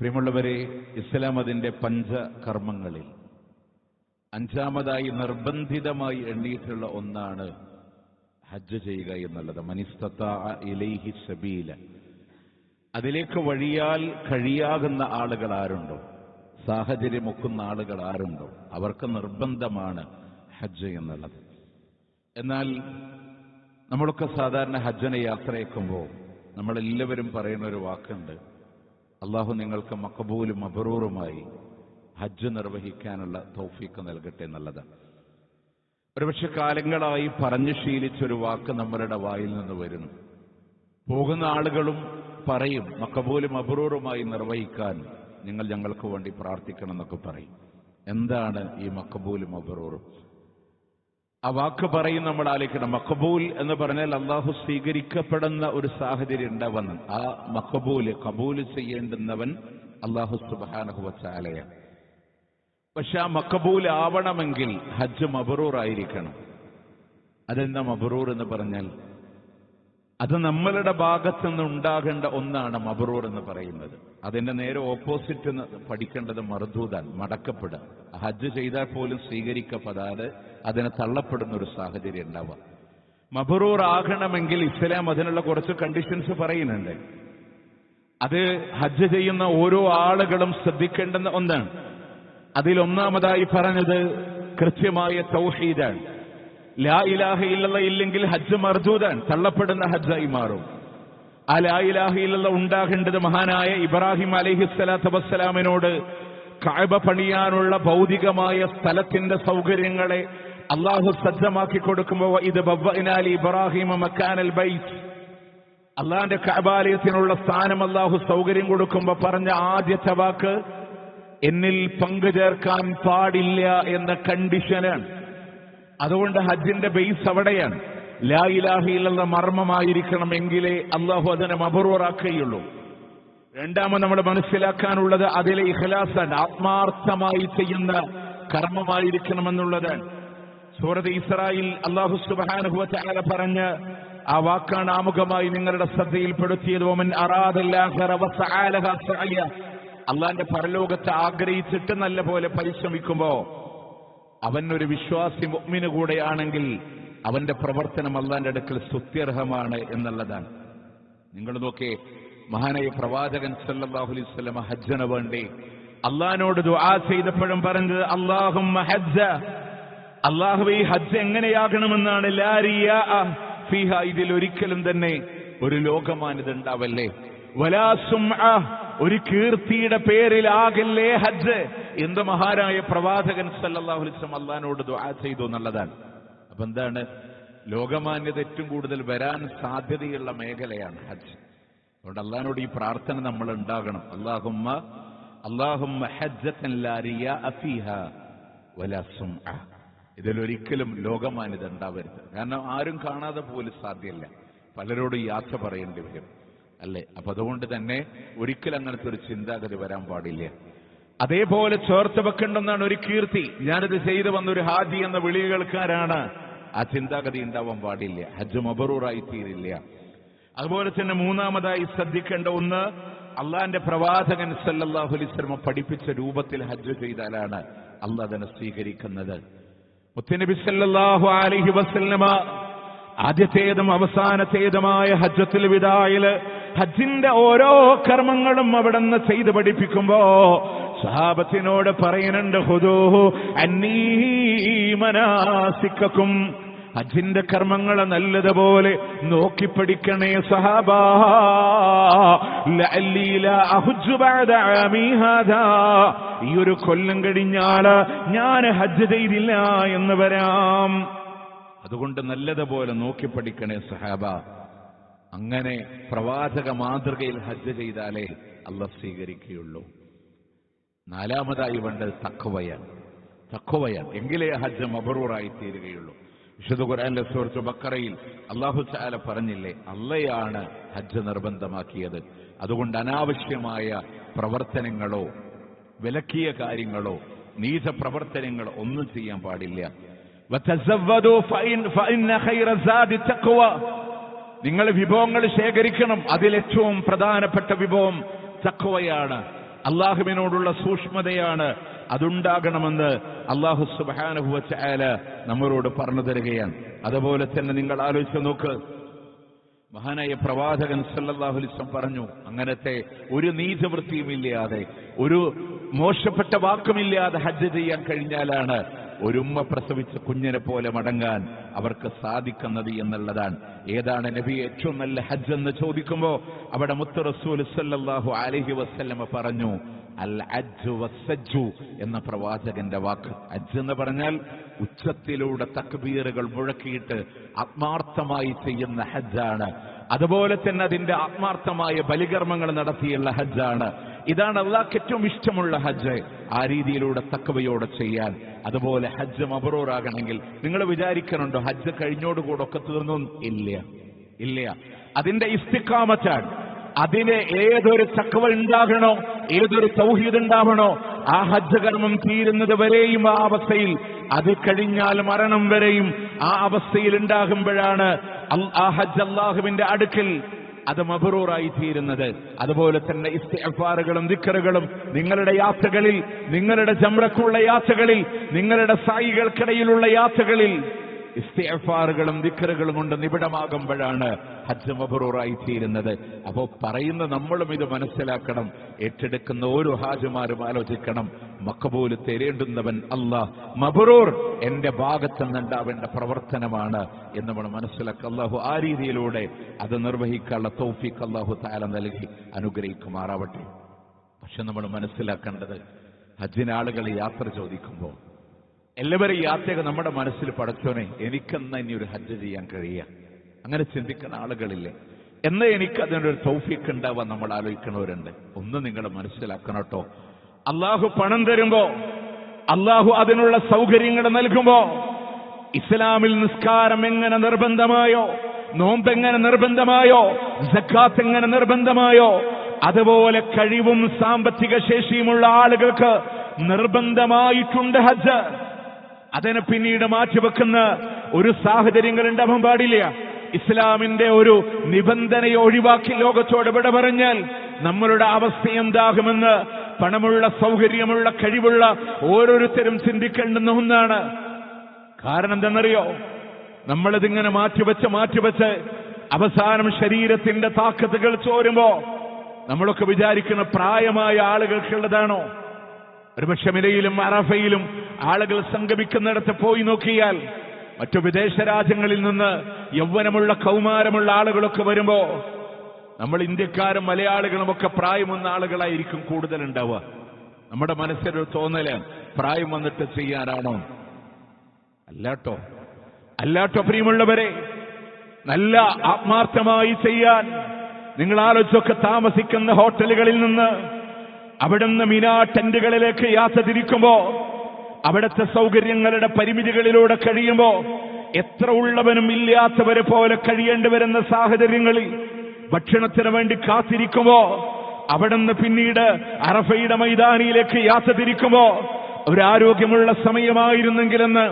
പ്രിയമുള്ളവരെ, ഇസ്ലാം അതിന്റെ പഞ്ചകർമ്മങ്ങളിൽ അഞ്ചാമതായി നിർബന്ധിതമായി എണ്ണിയിട്ടുള്ള ഒന്നാണ് ഹജ്ജ് ചെയ്യുക എന്നുള്ളത്. മനിസ്തതാഅ ഇലൈഹി സബീല, അതിലേക്ക് വഴിയാൽ കഴിയാകുന്ന ആളുകൾ ആരുണ്ടോ, സാഹചര്യമൊക്കുന്ന ആളുകൾ ആരുണ്ടോ, അവർക്ക് നിർബന്ധമാണ് ഹജ്ജ് എന്നുള്ളത്. എന്നാൽ നമ്മളൊക്കെ സാധാരണ ഹജ്ജിനെ യാത്രയാക്കുമ്പോൾ നമ്മളെല്ലാവരും പറയുന്ന ഒരു വാക്കുണ്ട്, അള്ളാഹു നിങ്ങൾക്ക് മഖബൂലും മബ്റൂറുമായി ഹജ്ജ് നിർവഹിക്കാനുള്ള തൗഫീഖ് നൽകട്ടെ എന്നുള്ളതാണ്. ഒരുപക്ഷെ കാലങ്ങളായി പറഞ്ഞു ശീലിച്ചൊരു വാക്ക് നമ്മളുടെ വായിൽ നിന്ന് വരുന്നു. പോകുന്ന ആളുകളും പറയും, മഖബൂലും മബ്റൂറുമായി നിർവഹിക്കാൻ നിങ്ങൾ ഞങ്ങൾക്ക് വേണ്ടി പ്രാർത്ഥിക്കണം എന്നൊക്കെ പറയും. എന്താണ് ഈ മഖബൂലും മബ്റൂറും? ആ വാക്ക് പറയും നമ്മൾ ആലോചിക്കണം. മഖബൂൽ എന്ന് പറഞ്ഞാൽ അള്ളാഹു സ്വീകരിക്കപ്പെടുന്ന ഒരു സാഹചര്യം ഉണ്ടാവണം. ആ കബൂല് ചെയ്യേണ്ടുന്നവൻ അള്ളാഹു സുബ്ഹാനഹു വ തആലയാണ്. പക്ഷെ ആ മഖബൂൽ ആവണമെങ്കിൽ ഹജ്ജ് മബ്റൂർ ആയിരിക്കണം. അതെന്താ മബ്റൂർ എന്ന് പറഞ്ഞാൽ? അത് നമ്മളുടെ ഭാഗത്തു നിന്ന് ഉണ്ടാകേണ്ട ഒന്നാണ് മബ്റൂർ എന്ന് പറയുന്നത്. അതിന്റെ നേരെ ഓപ്പോസിറ്റ് പഠിക്കേണ്ടത് മർദൂദാൻ, മടക്കപ്പെടുക. ഹജ്ജ് ചെയ്താൽ പോലും സ്വീകരിക്കപ്പെടാതെ അതിനെ തള്ളപ്പെടുന്ന ഒരു സാഹചര്യം ഉണ്ടാവുക. മബ്റൂർ ആകണമെങ്കിൽ ഇസ്ലാം അതിനുള്ള കുറച്ച് കണ്ടീഷൻസ് പറയുന്നുണ്ട്. അത് ഹജ്ജ് ചെയ്യുന്ന ഓരോ ആളുകളും ശ്രദ്ധിക്കേണ്ടുന്ന ഒന്നാണ്. അതിലൊന്നാമതായി പറഞ്ഞത് കൃത്യമായ തൗഹീദാണ്. ലാ ഇലാഹ ഇല്ലല്ലാഹ് ഇല്ലെങ്കിൽ ഹജ്ജ് മർദൂദാൻ, തള്ളപ്പെടുന്ന ഹജ്ജായി മാറും. ആ ലാ ഇലാഹ ഇല്ലല്ലാഹ് ഉണ്ടാകേണ്ടത് മഹാനായ ഇബ്രാഹിം അലൈഹിസ്സലാത്തു വസ്സലാമിനോട് കഅബ പണിയാനുള്ള ഭൗതികമായ സ്ഥലത്തിന്റെ സൗകര്യങ്ങളെ അള്ളാഹു സജ്ജമാക്കി കൊടുക്കുമ്പോൾ ഇത് ബവ്വഇനാ ലി ഇബ്രാഹിമ മക്കാനൽ ബൈത്ത്, അള്ളാഹിന്റെ കഅബാലയത്തിനുള്ള സ്ഥാനം അള്ളാഹു സൗകര്യം കൊടുക്കുമ്പോൾ പറഞ്ഞ ആദ്യത്തെ വാക്ക് എന്നിൽ പങ്കു ചേർക്കാൻ പാടില്ല എന്ന കണ്ടീഷനാണ്. അതുകൊണ്ട് ഹജ്ജിന്റെ ബേസ് അവിടെയാണ്. ലാ ഇലാഹ ഇല്ലല്ലാഹ് മർമ്മമായിരിക്കണമെങ്കിലേ അള്ളാഹു അതിനെ മബ്റൂറാക്കുകയുള്ളൂ. രണ്ടാമത് നമ്മൾ മനസ്സിലാക്കാനുള്ളത് അതിലെ ഇഖ്ലാസാണ്, ആത്മാർത്ഥമായി ചെയ്യുന്ന കർമ്മമായിരിക്കണമെന്നുള്ളതാണ്. സൂറത്ത് ഇസ്രായിൽ അല്ലാഹു സുബ്ഹാനഹു വ തആല പറഞ്ഞ ആ വാക്കാണ് ആമുഖമായി നിങ്ങളുടെ ശ്രദ്ധയിൽപ്പെടുത്തിയത്. വമൻ അറാദൽ ആഖിറ വസഅ ലഹാ സഅയ, അള്ളാന്റെ പരലോകത്തെ ആഗ്രഹിച്ചിട്ട് നല്ല പോലെ പരിശ്രമിക്കുമ്പോ അവനൊരു വിശ്വാസി മുഅ്മിന് കൂടെയാണെങ്കിൽ അവന്റെ പ്രവർത്തനം അള്ളാന്റെ അടുക്കൽ സ്തുത്യർഹമാണ് എന്നുള്ളതാണ്. നിങ്ങൾ നോക്കേ, മഹാനായ പ്രവാചകൻ സല്ലല്ലാഹു അലൈഹി വസല്ലം ഹജ്ജിന് വേണ്ടി അള്ളാഹിനോട് ദുആ ചെയ്തപ്പോഴും പറഞ്ഞത് അല്ലാഹുമ്മ ഹജ്ജ, അല്ലാഹുവേ ഹജ്ജ് എങ്ങനെയാകണമെന്നാണ്. ലാ റിയാഅ ഫീഹാ, ഇതിലൊരിക്കലും തന്നെ ഒരു ലോകമാന്യത ഉണ്ടാവല്ലേ. വലാ സുംഅ, ഒരു കീർത്തിയുടെ പേരിലാകല്ലേ ഹജ്ജ് എന്ന് മഹാനായ പ്രവാചകൻ സല്ലല്ലാഹു അലൈഹി വസല്ലം അള്ളാഹിനോട് ദുആ ചെയ്തു എന്നുള്ളതാണ്. അപ്പൊ എന്താണ്? ലോകമാന്യത ഏറ്റവും കൂടുതൽ വരാൻ സാധ്യതയുള്ള മേഖലയാണ് ഹജ്ജ്. അതുകൊണ്ട് അള്ളാഹിനോട് ഈ പ്രാർത്ഥന നമ്മൾ ഉണ്ടാകണം. അല്ലാഹുമ്മ ഹജ്ജതൻ ലാ റിയാഅ ഫീഹാ വലാ സുംഅ, ഇതിലൊരിക്കലും ലോകമാന്യത ഉണ്ടാവരുത്. കാരണം ആരും കാണാതെ പോലും സാധ്യമല്ല, പലരോടും യാത്ര പറയേണ്ടി വരും അല്ലേ. അപ്പൊ അതുകൊണ്ട് തന്നെ ഒരിക്കലും അങ്ങനത്തെ ഒരു ചിന്താഗതി വരാൻ പാടില്ല. അതേപോലെ ചേർത്ത് വെക്കേണ്ടെന്നാണ് ഒരു കീർത്തി. ഞാനിത് ചെയ്തു വന്നൊരു ഹാജി എന്ന വിളി കേൾക്കാരാണ്, ആ ചിന്താഗതി ഉണ്ടാവാൻ പാടില്ല. ഹജ്ജ് മബ്റൂറായി തീരില്ല. അതുപോലെ തന്നെ മൂന്നാമതായി ശ്രദ്ധിക്കേണ്ട ഒന്ന്, അള്ളാന്റെ പ്രവാചകൻ സല്ലല്ലാഹു അലൈഹി വസല്ലം പഠിപ്പിച്ച രൂപത്തിൽ ഹജ്ജ് ചെയ്താലാണ് അള്ളാഹ് അതിനെ സ്വീകരിക്കുന്നത്. മുത്തുനബി സല്ലല്ലാഹു അലൈഹി വസല്ലമ ആദ്യത്തേതും അവസാനത്തേതുമായ ഹജ്ജത്തുൽ വിദായിൽ ഹജ്ജിന്റെ ഓരോ കർമ്മങ്ങളും അവിടെ നിന്ന് ചെയ്ത് പഠിപ്പിക്കുമ്പോ സഹാബത്തിനോട് പറയുന്നുണ്ട്, ഖുദൂഹു അന്നീ മനാസിക്കക്കും, ഹജ്ജിന്റെ കർമ്മങ്ങളെ നല്ലതുപോലെ നോക്കിപ്പടിക്കണേ സഹാബാ. ലഅല്ലി ലാ അഹുജ്ജു ബഅദ ആമി ഹാദാ, ഈ ഒരു കൊല്ലം കഴിഞ്ഞാൽ ഞാൻ ഹജ്ജ് ചെയ്തില്ല എന്ന് വരാം. അതുകൊണ്ട് നല്ലതുപോലെ നോക്കിപ്പടിക്കണേ സഹാബ. അങ്ങനെ പ്രവാചക മാതൃകയിൽ ഹജ്ജ് ചെയ്താലേ അല്ലാഹ് സ്വീകരിക്കുകയുള്ളൂ. നാലാമതായി വേണ്ടത് തഖ്വയാണ്, എങ്കിലേ ഹജ്ജ് മബ്റൂറായി തീരുകയുള്ളൂ. വിശുദ്ധ ഖുർആനിലെ സൂറത്ത് ബഖറയിൽ അല്ലാഹു തആല പറഞ്ഞില്ലേ, അള്ളയാണ് ഹജ്ജ് നിർബന്ധമാക്കിയത്. അതുകൊണ്ട് അനാവശ്യമായ പ്രവർത്തനങ്ങളോ വിലക്കിയ കാര്യങ്ങളോ നീച പ്രവർത്തനങ്ങളോ ഒന്നും ചെയ്യാൻ പാടില്ല. വതസവ്വദു ഫഇന്ന ഖൈറ സാദി തഖ്വ, നിങ്ങൾ വിഭവങ്ങൾ ശേഖരിക്കണം. അതിലേറ്റവും പ്രധാനപ്പെട്ട വിഭവം തഖ്വയാണ്. അള്ളാഹുവിനോടുള്ള സൂക്ഷ്മതയാണ്. അതുണ്ടാകണമെന്ന് അല്ലാഹു സുബ്ഹാനഹു വ തആല നമ്മളോട് പറഞ്ഞു തരികയാണ്. അതുപോലെ തന്നെ നിങ്ങൾ ആലോചിച്ച് നോക്ക്, മഹാനായ പ്രവാചകൻ സല്ലല്ലാഹു അലൈഹി വസല്ലം പറഞ്ഞു, അങ്ങനത്തെ ഒരു നീചവൃത്തിയുമില്ലാതെ ഒരു മോശപ്പെട്ട വാക്കുമില്ലാതെ ഹജ്ജ് ചെയ്യാൻ കഴിഞ്ഞാലാണ് ഒരുമ്മ പ്രസവിച്ച കുഞ്ഞിനെ പോലെ മടങ്ങാൻ അവർക്ക് സാധിക്കുന്നത് എന്നുള്ളതാണ്. ഏതാണ് നബി ഏറ്റവും നല്ല ഹജ്ജ് എന്ന് ചോദിക്കുമ്പോൾ അവിടെ മുത്ത് റസൂൽ സല്ലല്ലാഹു അലൈഹി വസല്ലം പറഞ്ഞു, അൽ ഹജ്ജു വസ്സജ്ജു എന്ന പ്രവാചകന്റെ വാക്ക്. ഹജ്ജ് എന്ന് പറഞ്ഞാൽ ഉച്ചത്തിലൂടെ തക്ബീറുകൾ മുഴക്കിയിട്ട് ആത്മാർത്ഥമായി ചെയ്യുന്ന ഹജ്ജാണ്. അതുപോലെ തന്നെ അതിന്റെ ആത്മാർത്ഥമായ ബലികർമ്മങ്ങൾ നടത്തിയുള്ള ഹജ്ജാണ്. ഇതാണ് അള്ളാഹ്ക്ക് ഏറ്റവും ഇഷ്ടമുള്ള ഹജ്ജ്. ആ രീതിയിലൂടെ തഖ്വയോടെ ചെയ്യാൻ. അതുപോലെ ഹജ്ജ് മബ്റൂറാകണമെങ്കിൽ നിങ്ങൾ വിചാരിക്കണുണ്ടോ ഹജ്ജ് കഴിഞ്ഞോടുകൂടൊക്കെ തീർന്നു? ഇല്ല. അതിന്റെ ഇസ്തിഖാമത്താണ്. അതിന് ഏതൊരു തഖ്വ ഉണ്ടാകണോ, ഏതൊരു തൗഹീദ് ഉണ്ടാവണോ, ആ ഹജ്ജ് കർമ്മം തീരുന്നത് വരെയും ആ അവസ്ഥയിൽ, അത് കഴിഞ്ഞാൽ മരണം വരെയും ആ അവസ്ഥയിൽ ഉണ്ടാകുമ്പോഴാണ് ആ ഹജ്ജ് അല്ലാഹുവിന്റെ അടുക്കൽ അത് മബ്റൂറായി തീരുന്നത്. അതുപോലെ തന്നെ ഇസ്തിഗ്ഫാറുകളും ദിക്റുകളും നിങ്ങളുടെ യാത്രകളിൽ, നിങ്ങളുടെ ജംറക്കുള്ള യാത്രകളിൽ, നിങ്ങളുടെ സായികൾക്കിടയിലുള്ള യാത്രകളിൽ ഇസ്തിഗ്ഫാറുകളും ദിക്റുകളും കൊണ്ട് നിബിഡമാകുമ്പോഴാണ് ഹജ്ജ് മബ്റൂറായി തീരുന്നത്. അപ്പോൾ പറയുന്ന നമ്മളും ഇത് മനസ്സിലാക്കണം. ഏറ്റെടുക്കുന്ന ഓരോ ഹാജിമാരും ആലോചിക്കണം, മഖബൂൽ തരേണ്ടുന്നവൻ അല്ലാഹ്, മബ്റൂർ എന്റെ ഭാഗത്തുനിന്നുണ്ടാവേണ്ട പ്രവർത്തനമാണ് എന്ന് നമ്മൾ മനസ്സിലാക്കുക. അല്ലാഹു ആ രീതിയിലൂടെ അത് നിർവഹിക്കാനുള്ള തൗഫീഖ് അല്ലാഹു തആല നൽകി അനുഗ്രഹിക്കുമാറാവട്ടെ. പക്ഷെ നമ്മൾ മനസ്സിലാക്കേണ്ടത്, ഹജ്ജിന് ആളുകൾ യാത്ര ചോദിക്കുമ്പോൾ എല്ലാവരും യാത്രയൊക്കെ നമ്മുടെ മനസ്സിൽ പടച്ചോനെ എനിക്കെന്നാ ഇനി ഒരു ഹജ്ജ് ചെയ്യാൻ കഴിയുക, അങ്ങനെ ചിന്തിക്കുന്ന ആളുകളില്ലേ? എന്നാ എനിക്കതിനൊരു തൗഫീഖ് ഉണ്ടാവാൻ നമ്മൾ ആലോചിക്കുന്നവരുണ്ട്. ഒന്ന് നിങ്ങൾ മനസ്സിലാക്കണം കേട്ടോ, അള്ളാഹു പണം തരുമ്പോ, അള്ളാഹു അതിനുള്ള സൗകര്യങ്ങൾ നൽകുമ്പോ, ഇസ്ലാമിൽ നിസ്കാരം എങ്ങനെ നിർബന്ധമായോ, നോമ്പ് എങ്ങനെ നിർബന്ധമായോ, സക്കാത്ത് എങ്ങനെ നിർബന്ധമായോ, അതുപോലെ കഴിവും സാമ്പത്തിക ശേഷിയുമുള്ള ആളുകൾക്ക് നിർബന്ധമായിട്ടുണ്ട് ഹജ്ജ്. അതിനെ പിന്നീട് മാറ്റിവെക്കുന്ന ഒരു സാഹചര്യങ്ങൾ ഉണ്ടാവാൻ പാടില്ല. ഇസ്ലാമിന്റെ ഒരു നിബന്ധനയെ ഒഴിവാക്കി ലോകത്തോട് വിട പറഞ്ഞാൽ നമ്മളുടെ അവസ്ഥ എന്താകുമെന്ന് പണമുള്ള, സൗകര്യമുള്ള, കഴിവുള്ള ഓരോരുത്തരും ചിന്തിക്കേണ്ടുന്ന ഒന്നാണ്. കാരണം എന്തെന്നറിയോ, നമ്മളിതിങ്ങനെ മാറ്റിവെച്ച് അവസാനം ശരീരത്തിന്റെ താക്കത്തുകൾ ചോരുമ്പോ നമ്മളൊക്കെ വിചാരിക്കുന്ന പ്രായമായ ആളുകൾക്കുള്ളതാണോ? ഒരുപക്ഷെ മിനയിലും അറഫയിലും ആളുകൾ സംഗമിക്കുന്നിടത്ത് പോയി നോക്കിയാൽ മറ്റു വിദേശ രാജ്യങ്ങളിൽ നിന്ന് യൗവനമുള്ള, കൗമാരമുള്ള ആളുകളൊക്കെ വരുമ്പോ നമ്മൾ ഇന്ത്യക്കാരും മലയാളികളും ഒക്കെ പ്രായം വന്ന ആളുകളായിരിക്കും കൂടുതലുണ്ടാവുക. നമ്മുടെ മനസ്സിലൊരു തോന്നല് പ്രായം വന്നിട്ട് ചെയ്യാനാണോ? അല്ലാട്ടോ പ്രിയമുള്ളവരെ, നല്ല ആത്മാർത്ഥമായി ചെയ്യാൻ നിങ്ങൾ ആലോചിച്ചൊക്കെ താമസിക്കുന്ന ഹോട്ടലുകളിൽ നിന്ന് അവിടുന്ന് മിനാ ടെന്റുകളിലേക്ക് യാത്ര തിരിക്കുമ്പോ, അവിടുത്തെ സൗകര്യങ്ങളുടെ പരിമിതികളിലൂടെ കഴിയുമ്പോ, എത്ര ഉള്ളവനും ഇല്ലാത്തവരെ പോലെ കഴിയേണ്ടി വരുന്ന സാഹചര്യങ്ങളിൽ ഭക്ഷണത്തിന് വേണ്ടി കാത്തിരിക്കുമ്പോ, അവിടുന്ന് പിന്നീട് അറഫയുടെ മൈതാനിയിലേക്ക് യാത്ര തിരിക്കുമ്പോ, ഒരാരോഗ്യമുള്ള സമയമായിരുന്നെങ്കിലെന്ന്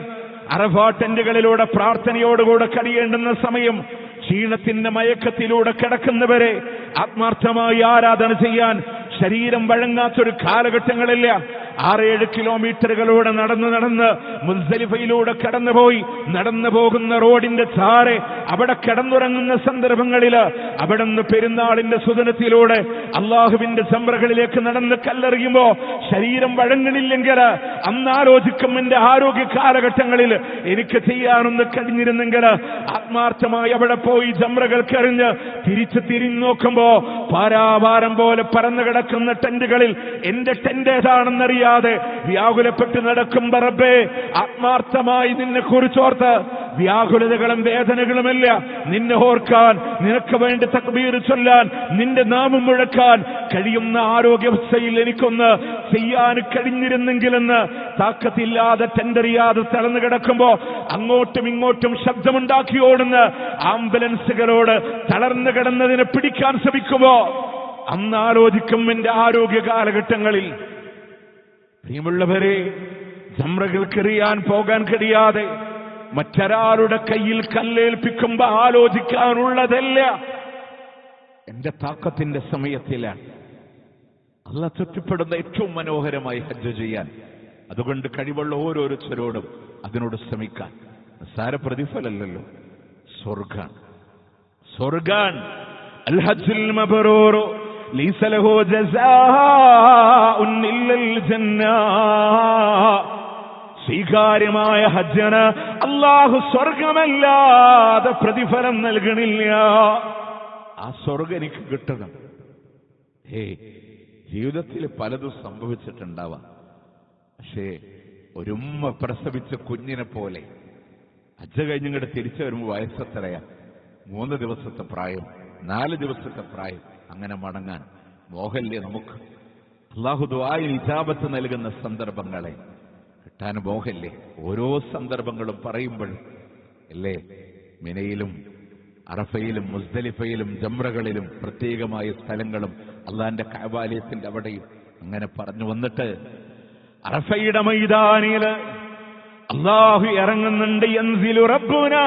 അറഫ ടെന്റുകളിലൂടെ പ്രാർത്ഥനയോടുകൂടെ കഴിയേണ്ടുന്ന സമയം, ക്ഷീണത്തിന്റെ മയക്കത്തിലൂടെ കിടക്കുന്നവരെ ആത്മാർത്ഥമായി ആരാധന ചെയ്യാൻ ശരീരം വഴങ്ങാത്തൊരു കാലഘട്ടങ്ങളില്ല. 6-7 കിലോമീറ്ററുകളൂടെ നടന്ന് മുസ്ദലിഫയിലൂടെ കടന്നുപോയി നടന്നു പോകുന്ന റോഡിന്റെ ചാരെ അവിടെ കിടന്നുറങ്ങുന്ന സന്ദർഭങ്ങളില് അവിടുന്ന് പെരുന്നാളിന്റെ സുദിനത്തിലൂടെ അള്ളാഹുവിന്റെ ചമ്രകളിലേക്ക് നടന്ന് കല്ലെറിയുമ്പോ ശരീരം വഴങ്ങണില്ലെങ്കിൽ അന്നാലോചിക്കും, എന്റെ ആരോഗ്യ കാലഘട്ടങ്ങളിൽ എനിക്ക് ചെയ്യാനൊന്ന് കഴിഞ്ഞിരുന്നെങ്കിൽ ആത്മാർത്ഥമായി അവിടെ പോയി ജംറകൾക്കെറിഞ്ഞ് തിരിഞ്ഞു നോക്കുമ്പോ പാരാവാരം പോലെ പറന്നു കിടക്കുന്ന ടെന്റുകളിൽ എന്റെ ടെന്റ് ഏതാണെന്നറിയാതെ വ്യാകുലപ്പെട്ട് നടക്കുമ്പോ റബ്ബേ, ആത്മാർത്ഥമായി നിന്നെ കുറിച്ചോർത്ത് വ്യാകുലതകളും വേദനകളുമല്ല, നിന്നെ ഓർക്കാൻ, നിനക്ക് വേണ്ടി തക്ബീർ ചൊല്ലാൻ, നിന്റെ നാമം മുഴക്കാൻ കഴിയുന്ന ആരോഗ്യാവസ്ഥയിൽ എനിക്കൊന്ന് ചെയ്യാൻ കഴിഞ്ഞിരുന്നെങ്കിലെന്ന് താക്കത്തില്ലാതെ ടെൻഡറിയാതെ തളർന്നു കിടക്കുമ്പോ അങ്ങോട്ടും ഇങ്ങോട്ടും ശബ്ദമുണ്ടാക്കി ഓടുന്ന ആംബുലൻസുകളോട് തളർന്നു കിടന്നതിനെ പിടിക്കാൻ ശ്രമിക്കുമ്പോ അന്നാലോചിക്കും, എന്റെ ആരോഗ്യ കാലഘട്ടങ്ങളിൽ പ്രിയമുള്ളവരെ, ജംറകൾക്കെറിയാൻ പോകാൻ കഴിയാതെ മറ്റൊരാളുടെ കയ്യിൽ കല്ലേൽപ്പിക്കുമ്പോ ആലോചിക്കാനുള്ളതല്ല, എന്റെ താക്കത്തിന്റെ സമയത്തിലാണ്. അള്ളാഹ് തൃപ്തിപ്പെടുന്ന ഏറ്റവും മനോഹരമായി ഹജ്ജ് ചെയ്യാൻ. അതുകൊണ്ട് കഴിവുള്ള ഓരോരുത്തരോടും അതിനോട് ശ്രമിക്കാൻ. നിസ്സാര പ്രതിഫലമല്ലല്ലോ, സ്വർഗാൻ. അൽ ഹജ്ജുൽ മബ്റൂർ ലൈസ ലഹു ജസാഉൻ ഇല്ലൽ ജന്ന. സ്വീകാര്യമായ ഹജ്ജിന് അല്ലാഹു സ്വർഗമല്ലാതെ പ്രതിഫലം നൽകണില്ല. ആ സ്വർഗം എനിക്ക് കിട്ടണം. ജീവിതത്തിൽ പലതും സംഭവിച്ചിട്ടുണ്ടാവാം. പക്ഷേ ഒരുമ്മ പ്രസവിച്ച കുഞ്ഞിനെ പോലെ ഹജ്ജ് കഴിഞ്ഞിങ്ങോട്ട് തിരിച്ചു വരുമ്പോൾ വയസ്സെത്രയാ? 3 ദിവസത്തെ പ്രായം, 4 ദിവസത്തെ പ്രായം. അങ്ങനെ മടങ്ങാൻ മോഹല്ലേ നമുക്ക്? അല്ലാഹു ദുആയിൽ ഇജാബത്ത് നൽകുന്ന സന്ദർഭങ്ങളെ കിട്ടാൻ മോഹല്ലേ? ഓരോ സന്ദർഭങ്ങളും പറയുമ്പോൾ അല്ലേ, മിനയിലും അറഫയിലും മുസ്ദലിഫയിലും ജംറകളിലും പ്രത്യേകമായ സ്ഥലങ്ങളും അള്ളാന്റെ കഅബാലയത്തിന്റെ അവിടെയും അങ്ങനെ പറഞ്ഞു വന്നിട്ട് അറഫയുടെ മൈതാനിയില് അല്ലാഹു ഇറങ്ങുന്നുണ്ട്. യൻസിലു റബ്ബുനാ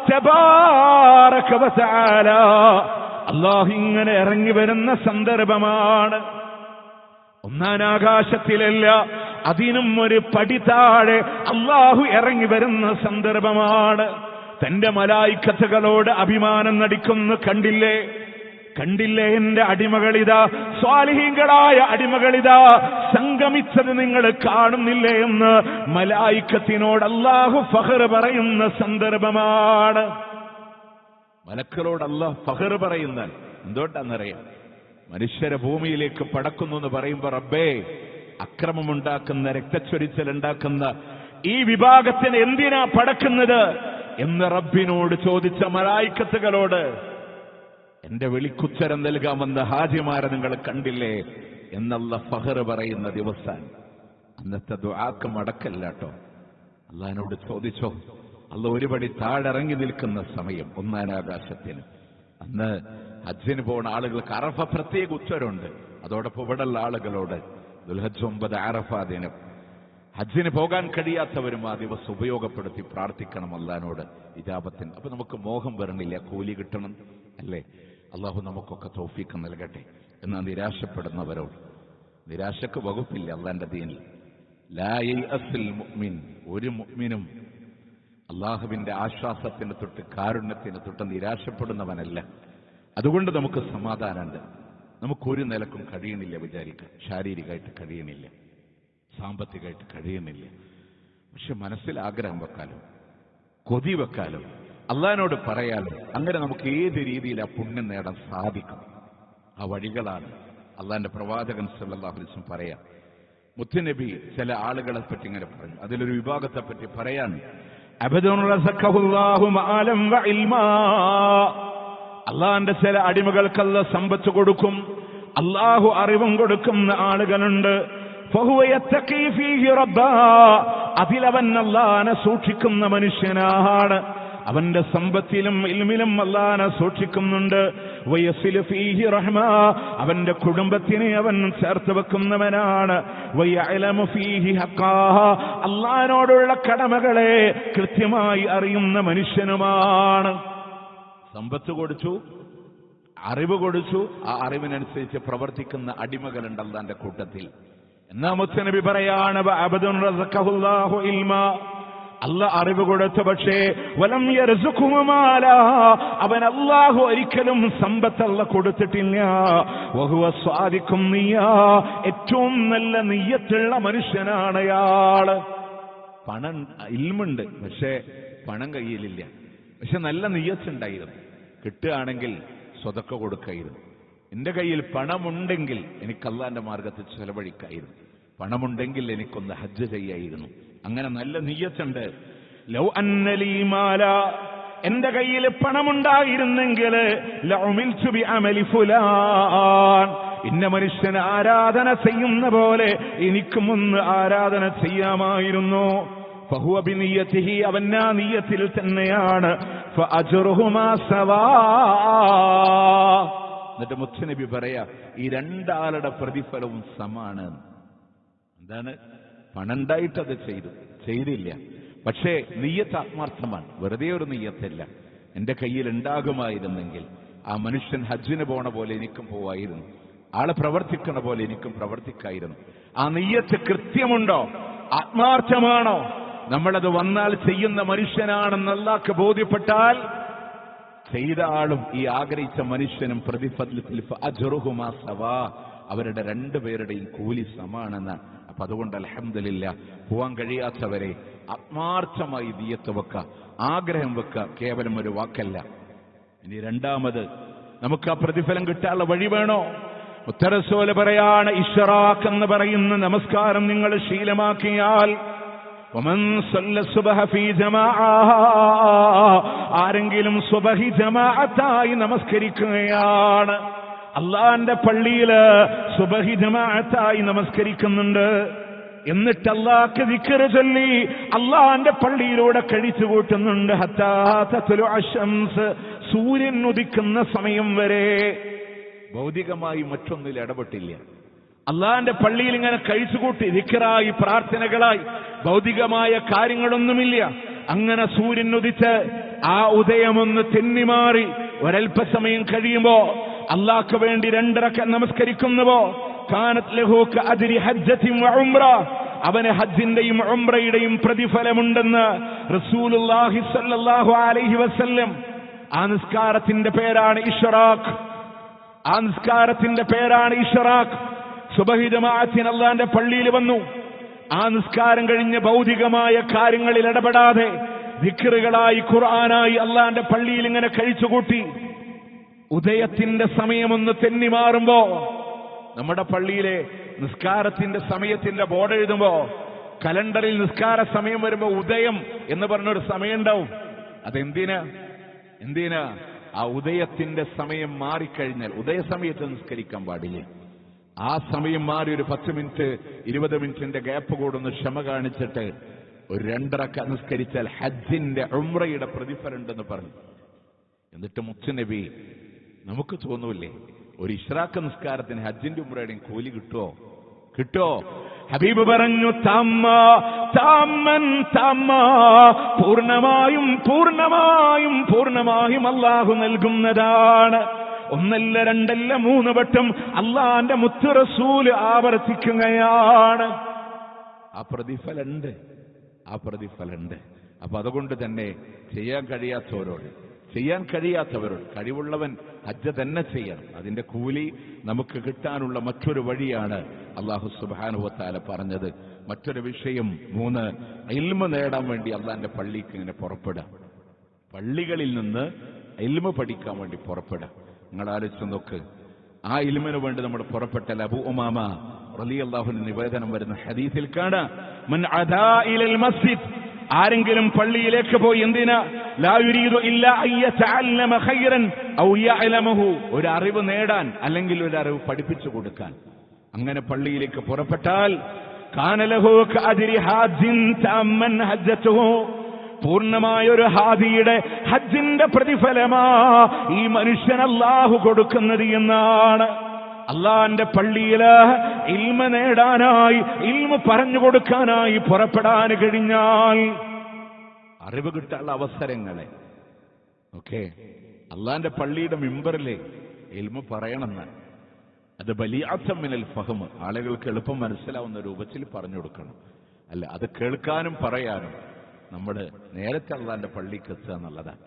തബാറക വതആല. അല്ലാഹു ഇങ്ങനെ ഇറങ്ങി വരുന്ന സന്ദർഭമാണ്. ഒന്നാം ആകാശത്തിലല്ല, അതിനും ഒരു പടി താഴെ അല്ലാഹു ഇറങ്ങി വരുന്ന സന്ദർഭമാണ്. തന്റെ മലായിക്കത്തുകളോട് അഭിമാനം നടിക്കുന്നു. കണ്ടില്ലേ എന്റെ അടിമകളിതാ, സ്വാലിഹീങ്ങളായ അടിമകളിതാ സംഗമിച്ചത് നിങ്ങൾ കാണുന്നില്ലേ എന്ന് മലായിക്കത്തിനോട് അല്ലാഹു ഫഖർ പറയുന്ന സന്ദർഭമാണ്. മലക്കളോട് അല്ലാഹു ഫഖർ പറയുന്ന എന്തുകൊണ്ടാണെന്നറിയാം? മനുഷ്യരെ ഭൂമിയിലേക്ക് പടക്കുന്നു എന്ന് പറയുമ്പോ, റബ്ബേ, അക്രമമുണ്ടാക്കുന്ന, രക്തച്ചൊരിച്ചലുണ്ടാക്കുന്ന ഈ വിഭാഗത്തിന് എന്തിനാ പടക്കുന്നത് എന്ന് റബ്ബിനോട് ചോദിച്ച മലായിക്കത്തുകളോട് എന്റെ വിളിക്കുച്ചരം നൽകാമെന്ന ഹാജിമാരെ നിങ്ങൾ കണ്ടില്ലേ എന്നുള്ള ഫഖർ പറയുന്ന ദിവസം. അന്നത്തെ ദുആക്ക് മടക്കല്ല കേട്ടോ. അള്ളാഹിനോട് ചോദിച്ചോ. അള്ളാഹ് ഒരുപടി താഴെറങ്ങി നിൽക്കുന്ന സമയം, ഒന്നാം ആകാശത്തിന്. അന്ന് ഹജ്ജിന് പോകുന്ന ആളുകൾക്ക് അറഫ പ്രത്യേക ഉച്ചരമുണ്ട്. അതോടൊപ്പം ഇവിടെയുള്ള ആളുകളോട് ദുൽഹജ്ജ് 9 അറഫ ദിനം ഹജ്ജിന് പോകാൻ കഴിയാത്തവരും ആ ദിവസം ഉപയോഗപ്പെടുത്തി പ്രാർത്ഥിക്കണം അള്ളാഹിനോട് ഇജാബത്തിന്. അപ്പൊ നമുക്ക് മോഹം വരണില്ല, കൂലി കിട്ടണം അല്ലേ? അള്ളാഹു നമുക്കൊക്കെ തൗഫീഖ് നൽകട്ടെ. എന്നാൽ നിരാശപ്പെടുന്നവരോട്, നിരാശക്ക് വകുപ്പില്ല അള്ളാന്റെ ദീനിൽ. ലാ യയഅസിൽ മുഅ്മിൻ, ഒരു മുഅ്മിനും അള്ളാഹുവിന്റെ ആശ്വാസത്തിന് തൊട്ട് കാരുണ്യത്തിന് തൊട്ട് നിരാശപ്പെടുന്നവനല്ല. അതുകൊണ്ട് നമുക്ക് സമാധാനമുണ്ട്. നമുക്കൊരു നിലക്കും കഴിയണില്ല വിചാരിക്കാൻ. ശാരീരികമായിട്ട് കഴിയണില്ല, സാമ്പത്തികമായിട്ട് കഴിയുന്നില്ല. പക്ഷെ മനസ്സിൽ ആഗ്രഹം വെക്കാലോ, കൊതി വെക്കാലോ, അള്ളാഹിനോട് പറയാലോ. അങ്ങനെ നമുക്ക് ഏത് രീതിയിൽ ആ പുണ്യം നേടാൻ സാധിക്കും. ആ വഴികളാണ് അള്ളാഹിന്റെ പ്രവാചകൻ സല്ലല്ലാഹു അലൈഹി വസല്ലം പറയാം. മുത്തുനബി ചില ആളുകളെ പറ്റി ഇങ്ങനെ പറഞ്ഞു. അതിലൊരു വിഭാഗത്തെ പറ്റി പറയാൻ, അള്ളാഹിന്റെ ചില അടിമകൾക്ക് അല്ലാഹു സമ്പത്ത് കൊടുക്കും, അള്ളാഹു അറിവും കൊടുക്കുന്ന ആളുകളുണ്ട്. അതിലവൻ അല്ലാഹനെ സൂക്ഷിക്കുന്ന മനുഷ്യനാണ്. അവന്റെ സമ്പത്തിലും ഇൽമിലും അല്ലാഹനെ സൂക്ഷിക്കുന്നുണ്ട്. വയസിലു ഫീഹി റഹ്മ, അവന്റെ കുടുംബത്തിനെ അവൻ ചേർത്ത് വെക്കുന്നവനാണ്. വയഅലമു ഫീഹി ഹഖാ, അല്ലാഹനോടുള്ള കടമകളെ കൃത്യമായി അറിയുന്ന മനുഷ്യനുമാണ്. സമ്പത്ത് കൊടുത്തു, അറിവ് കൊടുത്തു, ആ അറിവിനനുസരിച്ച് പ്രവർത്തിക്കുന്ന അടിമകളുണ്ട് അല്ലാഹന്റെ കൂട്ടത്തിൽ. എന്നാ മുത്തുനബി പറയാണ്, അബ്ദുൻ റസഖഹുല്ലാഹു ഇൽമാ, അല്ലാഹ് അറിവ് കൊടുത്തു, പക്ഷേ വലം യർസുഖുഹു മാലാ, അവൻ അല്ലാഹു ഒരിക്കലും സമ്പത്ത് അല്ലാഹ് കൊടുത്തിട്ടില്ല. വഹുവ സ്വാദിഖുൻ നിയ്യാ, ഏറ്റവും നല്ല നിയ്യത്തുള്ള മനുഷ്യനാണ് അയാള്. പണം ഇൽമുണ്ട്, പക്ഷേ പണം കയ്യിലില്ല. പക്ഷെ നല്ല നിയ്യത്തുണ്ടായിരുന്നു. കിട്ടുകയാണെങ്കിൽ സ്വതക്ക കൊടുക്കായിരുന്നു. എന്റെ കയ്യിൽ പണമുണ്ടെങ്കിൽ എനിക്ക് അല്ലാഹന്റെ മാർഗത്തിൽ ചെലവഴിക്കായിരുന്നു. പണമുണ്ടെങ്കിൽ എനിക്കൊന്ന് ഹജ്ജ് ചെയ്യായിരുന്നു. അങ്ങനെ നല്ല നിയ്യത്തുണ്ട്. ലൗ അന്നലീ മാല, എന്റെ കയ്യിൽ പണമുണ്ടായിരുന്നെങ്കിൽ ലഉമിൽതു ബിഅമലി ഫുലാൻ, ഇന്ന മനുഷ്യൻ ആരാധന ചെയ്യുന്ന പോലെ എനിക്കും ഒന്ന് ആരാധന ചെയ്യാമായിരുന്നു. ഫഹുവ ബിനിയ്യതിഹി, അവൻ ആ നിയ്യത്തിൽ തന്നെയാണ്. ഫഅജ്റുഹുമാ സവാ. എന്നിട്ട് മുത്തുനബി പറയാ, ഈ രണ്ടാളുടെ പ്രതിഫലവും സമാണ്. എന്താണ്? പണണ്ടായിട്ട് അത് ചെയ്തില്ല, പക്ഷേ നിയ്യത്ത് ആത്മാർത്ഥമാണ്. വെറുതെ ഒരു നിയ്യത്തല്ല. എന്റെ കയ്യിൽ ഉണ്ടാകുമായിരുന്നെങ്കിൽ ആ മനുഷ്യൻ ഹജ്ജിന് പോണ പോലെ എനിക്കും പോവായിരുന്നു. ആള് പ്രവർത്തിക്കണ പോലെ എനിക്കും പ്രവർത്തിക്കായിരുന്നു. ആ നിയ്യത്ത് കൃത്യമുണ്ടോ, ആത്മാർത്ഥമാണോ, നമ്മളത് വന്നാൽ ചെയ്യുന്ന മനുഷ്യനാണെന്ന് അല്ലാഹ്ക്ക് ബോധ്യപ്പെട്ടാൽ ചെയ്ത ആളും ഈ ആഗ്രഹിച്ച മനുഷ്യനും പ്രതിഫലത്തിൽ അജ്റുഹുമാ സവാ, അവരുടെ രണ്ടുപേരുടെയും കൂലി സമാണെന്ന്. അപ്പൊ അതുകൊണ്ട് അൽഹംദുലില്ലാ, പോവാൻ കഴിയാത്തവരെ ആത്മാർത്ഥമായി നിയ്യത്ത് വെക്കുക, ആഗ്രഹം വെക്കുക, കേവലം ഒരു വാക്കല്ല. ഇനി രണ്ടാമത്, നമുക്ക് ആ പ്രതിഫലം കിട്ടാനുള്ള വഴി വേണോ? മുത്തറസൂല് പറയാണ്, ഇശ്റാഖ് എന്ന് പറയുന്ന നമസ്കാരം നിങ്ങൾ ശീലമാക്കിയാൽ, ആരെങ്കിലും സുബഹി ജമാഅത്തായി നമസ്കരിക്കുകയാണ്, അള്ളാന്റെ പള്ളിയില് സുബഹി ജമാഅത്തായി നമസ്കരിക്കുന്നുണ്ട്, എന്നിട്ട് അള്ളാഹ്ക്ക് ദിക്ർ ചൊല്ലി അള്ളാന്റെ പള്ളിയിലൂടെ കഴിച്ചു കൂട്ടുന്നുണ്ട്, ഹത്താ തത്ലുഅ അശംസ്, സൂര്യൻ ഉദിക്കുന്ന സമയം വരെ. ഭൗതികമായി മറ്റൊന്നിൽ ഇടപെട്ടില്ല, അള്ളാന്റെ പള്ളിയിൽ ഇങ്ങനെ കഴിച്ചുകൂട്ടി ദിക്റായി പ്രാർത്ഥനകളായി, ഭൗതികമായ കാര്യങ്ങളൊന്നുമില്ല. അങ്ങനെ സൂര്യൻ ഉദിച്ച് ആ ഉദയമൊന്ന് തെന്നിമാറി ഒരൽപ്പസമയം കഴിയുമ്പോ അള്ളാഹ്ക്ക് വേണ്ടി 2 റക്അത്ത് നമസ്കരിക്കുന്നുവോ, കാനത് ലഹു കഅജ്രി ഹജ്ജത്തിൻ വഉംറ, അവന് ഹജ്ജിന്റെയും ഉംറയുടെയും പ്രതിഫലമുണ്ടെന്ന് റസൂലുള്ളാഹി സ്വല്ലല്ലാഹു അലൈഹി വസല്ലം. ആ നിസ്കാരത്തിന്റെ പേരാണ് ഇശ്റാഖ്. ആ നിസ്കാരത്തിന്റെ പേരാണ് ഇശ്റാഖ്. സുബഹി ജമാഅത്തിന് അല്ലാഹുവിന്റെ പള്ളിയിൽ വന്നു. ആ നിസ്കാരം കഴിഞ്ഞ് ഭൗതികമായ കാര്യങ്ങളിൽ ഇടപെടാതെ ദിക്റുകളായി ഖുർആനായി അല്ലാഹുവിന്റെ പള്ളിയിൽ ഇങ്ങനെ കഴിച്ചുകൂട്ടി. ഉദയത്തിന്റെ സമയമൊന്ന് തെന്നിമാറുമ്പോ, നമ്മുടെ പള്ളിയിലെ നിസ്കാരത്തിന്റെ സമയത്തിന്റെ ബോർഡ് എഴുതുമ്പോ കലണ്ടറിൽ നിസ്കാര സമയം വരുമ്പോ ഉദയം എന്ന് പറഞ്ഞൊരു സമയം ഉണ്ടാവും. എന്തിനാ? ആ ഉദയത്തിന്റെ സമയം മാറിക്കഴിഞ്ഞാൽ ഉദയ സമയത്ത് നിസ്കരിക്കാൻ പാടില്ല. ആ സമയം മാറി ഒരു 10 മിനിറ്റ് 20 മിനിറ്റിന്റെ ഗ്യാപ്പ് കൂടുന്ന ക്ഷമ കാണിച്ചിട്ട് ഒരു 2 റക്അത്ത് നിസ്കരിച്ചാൽ ഹജ്ജിന്റെ ഉംറയുടെ പ്രതിഫലം ഉണ്ടെന്ന് പറഞ്ഞു. എന്നിട്ട് മുത്തുനബി, നമുക്ക് തോന്നൂല്ലേ ഒരു ഇശ്റാഖ് നിസ്കാരത്തിന് ഹജ്ജിന്റെ ഉംറയുടെയും കൂലി കിട്ടോ? ഹബീബ് പറഞ്ഞു, പൂർണ്ണമായും അല്ലാഹു നൽകുന്നതാണ്. 1 2 3 വട്ടം അള്ളാന്റെ മുത്ത് റസൂല് ആവർത്തിക്കുകയാണ്. ആ പ്രതിഫലുണ്ട്. അപ്പൊ അതുകൊണ്ട് തന്നെ ചെയ്യാൻ കഴിയാത്തവരോട് കഴിവുള്ളവൻ ഹജ്ജ് തന്നെ ചെയ്യണം. അതിന്റെ കൂലി നമുക്ക് കിട്ടാനുള്ള മറ്റൊരു വഴിയാണ് അല്ലാഹു സുബ്ഹാനഹു വ തആല പറഞ്ഞത്. മറ്റൊരു വിഷയം 3, ഇൽമ് നേടാൻ വേണ്ടി അള്ളാന്റെ പള്ളിക്ക് ഇങ്ങനെ പുറപ്പെടുക, പള്ളികളിൽ നിന്ന് ഇൽമ് പഠിക്കാൻ വേണ്ടി പുറപ്പെടുക. നിങ്ങൾ ആലോചിച്ച് നോക്ക്, ആ ഇൽമിന് വേണ്ടി നമ്മൾ പുറപ്പെട്ടാൽ അബൂ ഉമാമ റളിയല്ലാഹു അൻഹു നിവേദനം വരുന്ന ഹദീസിൽ കാണാം, മൻ അദാ ഇലൽ മസ്ജിദ്, ആരെങ്കിലും പള്ളിയിലേക്ക് പോയി എന്തിനാ, ലാ യുരീദു ഇല്ലാ അയ്യതഅല്ലമ ഖൈറൻ ഔ യഅലമഹു, ഒരു അറിവ് നേടാൻ അല്ലെങ്കിൽ ഒരു അറിവ് പഠിപ്പിച്ചു കൊടുക്കാൻ. അങ്ങനെ പള്ളിയിലേക്ക് പുറപ്പെട്ടാൽ കാന ലഹു കഅജ്രി ഹാജിൻ തഅമ്മൻ ഹജ്ജതുഹു, പൂർണ്ണമായ ഒരു ഹാദിയുടെ ഹജ്ജിന്റെ പ്രതിഫലമാ ഈ മനുഷ്യൻ അല്ലാഹു കൊടുക്കുന്നത് എന്നാണ്. അള്ളാന്റെ പള്ളിയില് ഇൽമ നേടാനായി, ഇൽമ പറഞ്ഞു കൊടുക്കാനായി പുറപ്പെടാൻ കഴിഞ്ഞാൽ അറിവ് കിട്ടാനുള്ള അവസരങ്ങളെ അള്ളാന്റെ പള്ളിയുടെ മിമ്പറിലെ ഇൽമ പറയണമെന്ന്, അത് ബലിഅത്തൻ മിനൽ ഫഹ്മ്, ആളുകൾക്ക് എളുപ്പം മനസ്സിലാവുന്ന രൂപത്തിൽ പറഞ്ഞു കൊടുക്കണം. അല്ല, അത് കേൾക്കാനും പറയാനും നമ്മൾ നേരത്തെ അള്ളാന്റെ പള്ളിക്ക് എത്തുക എന്നുള്ളതാണ്.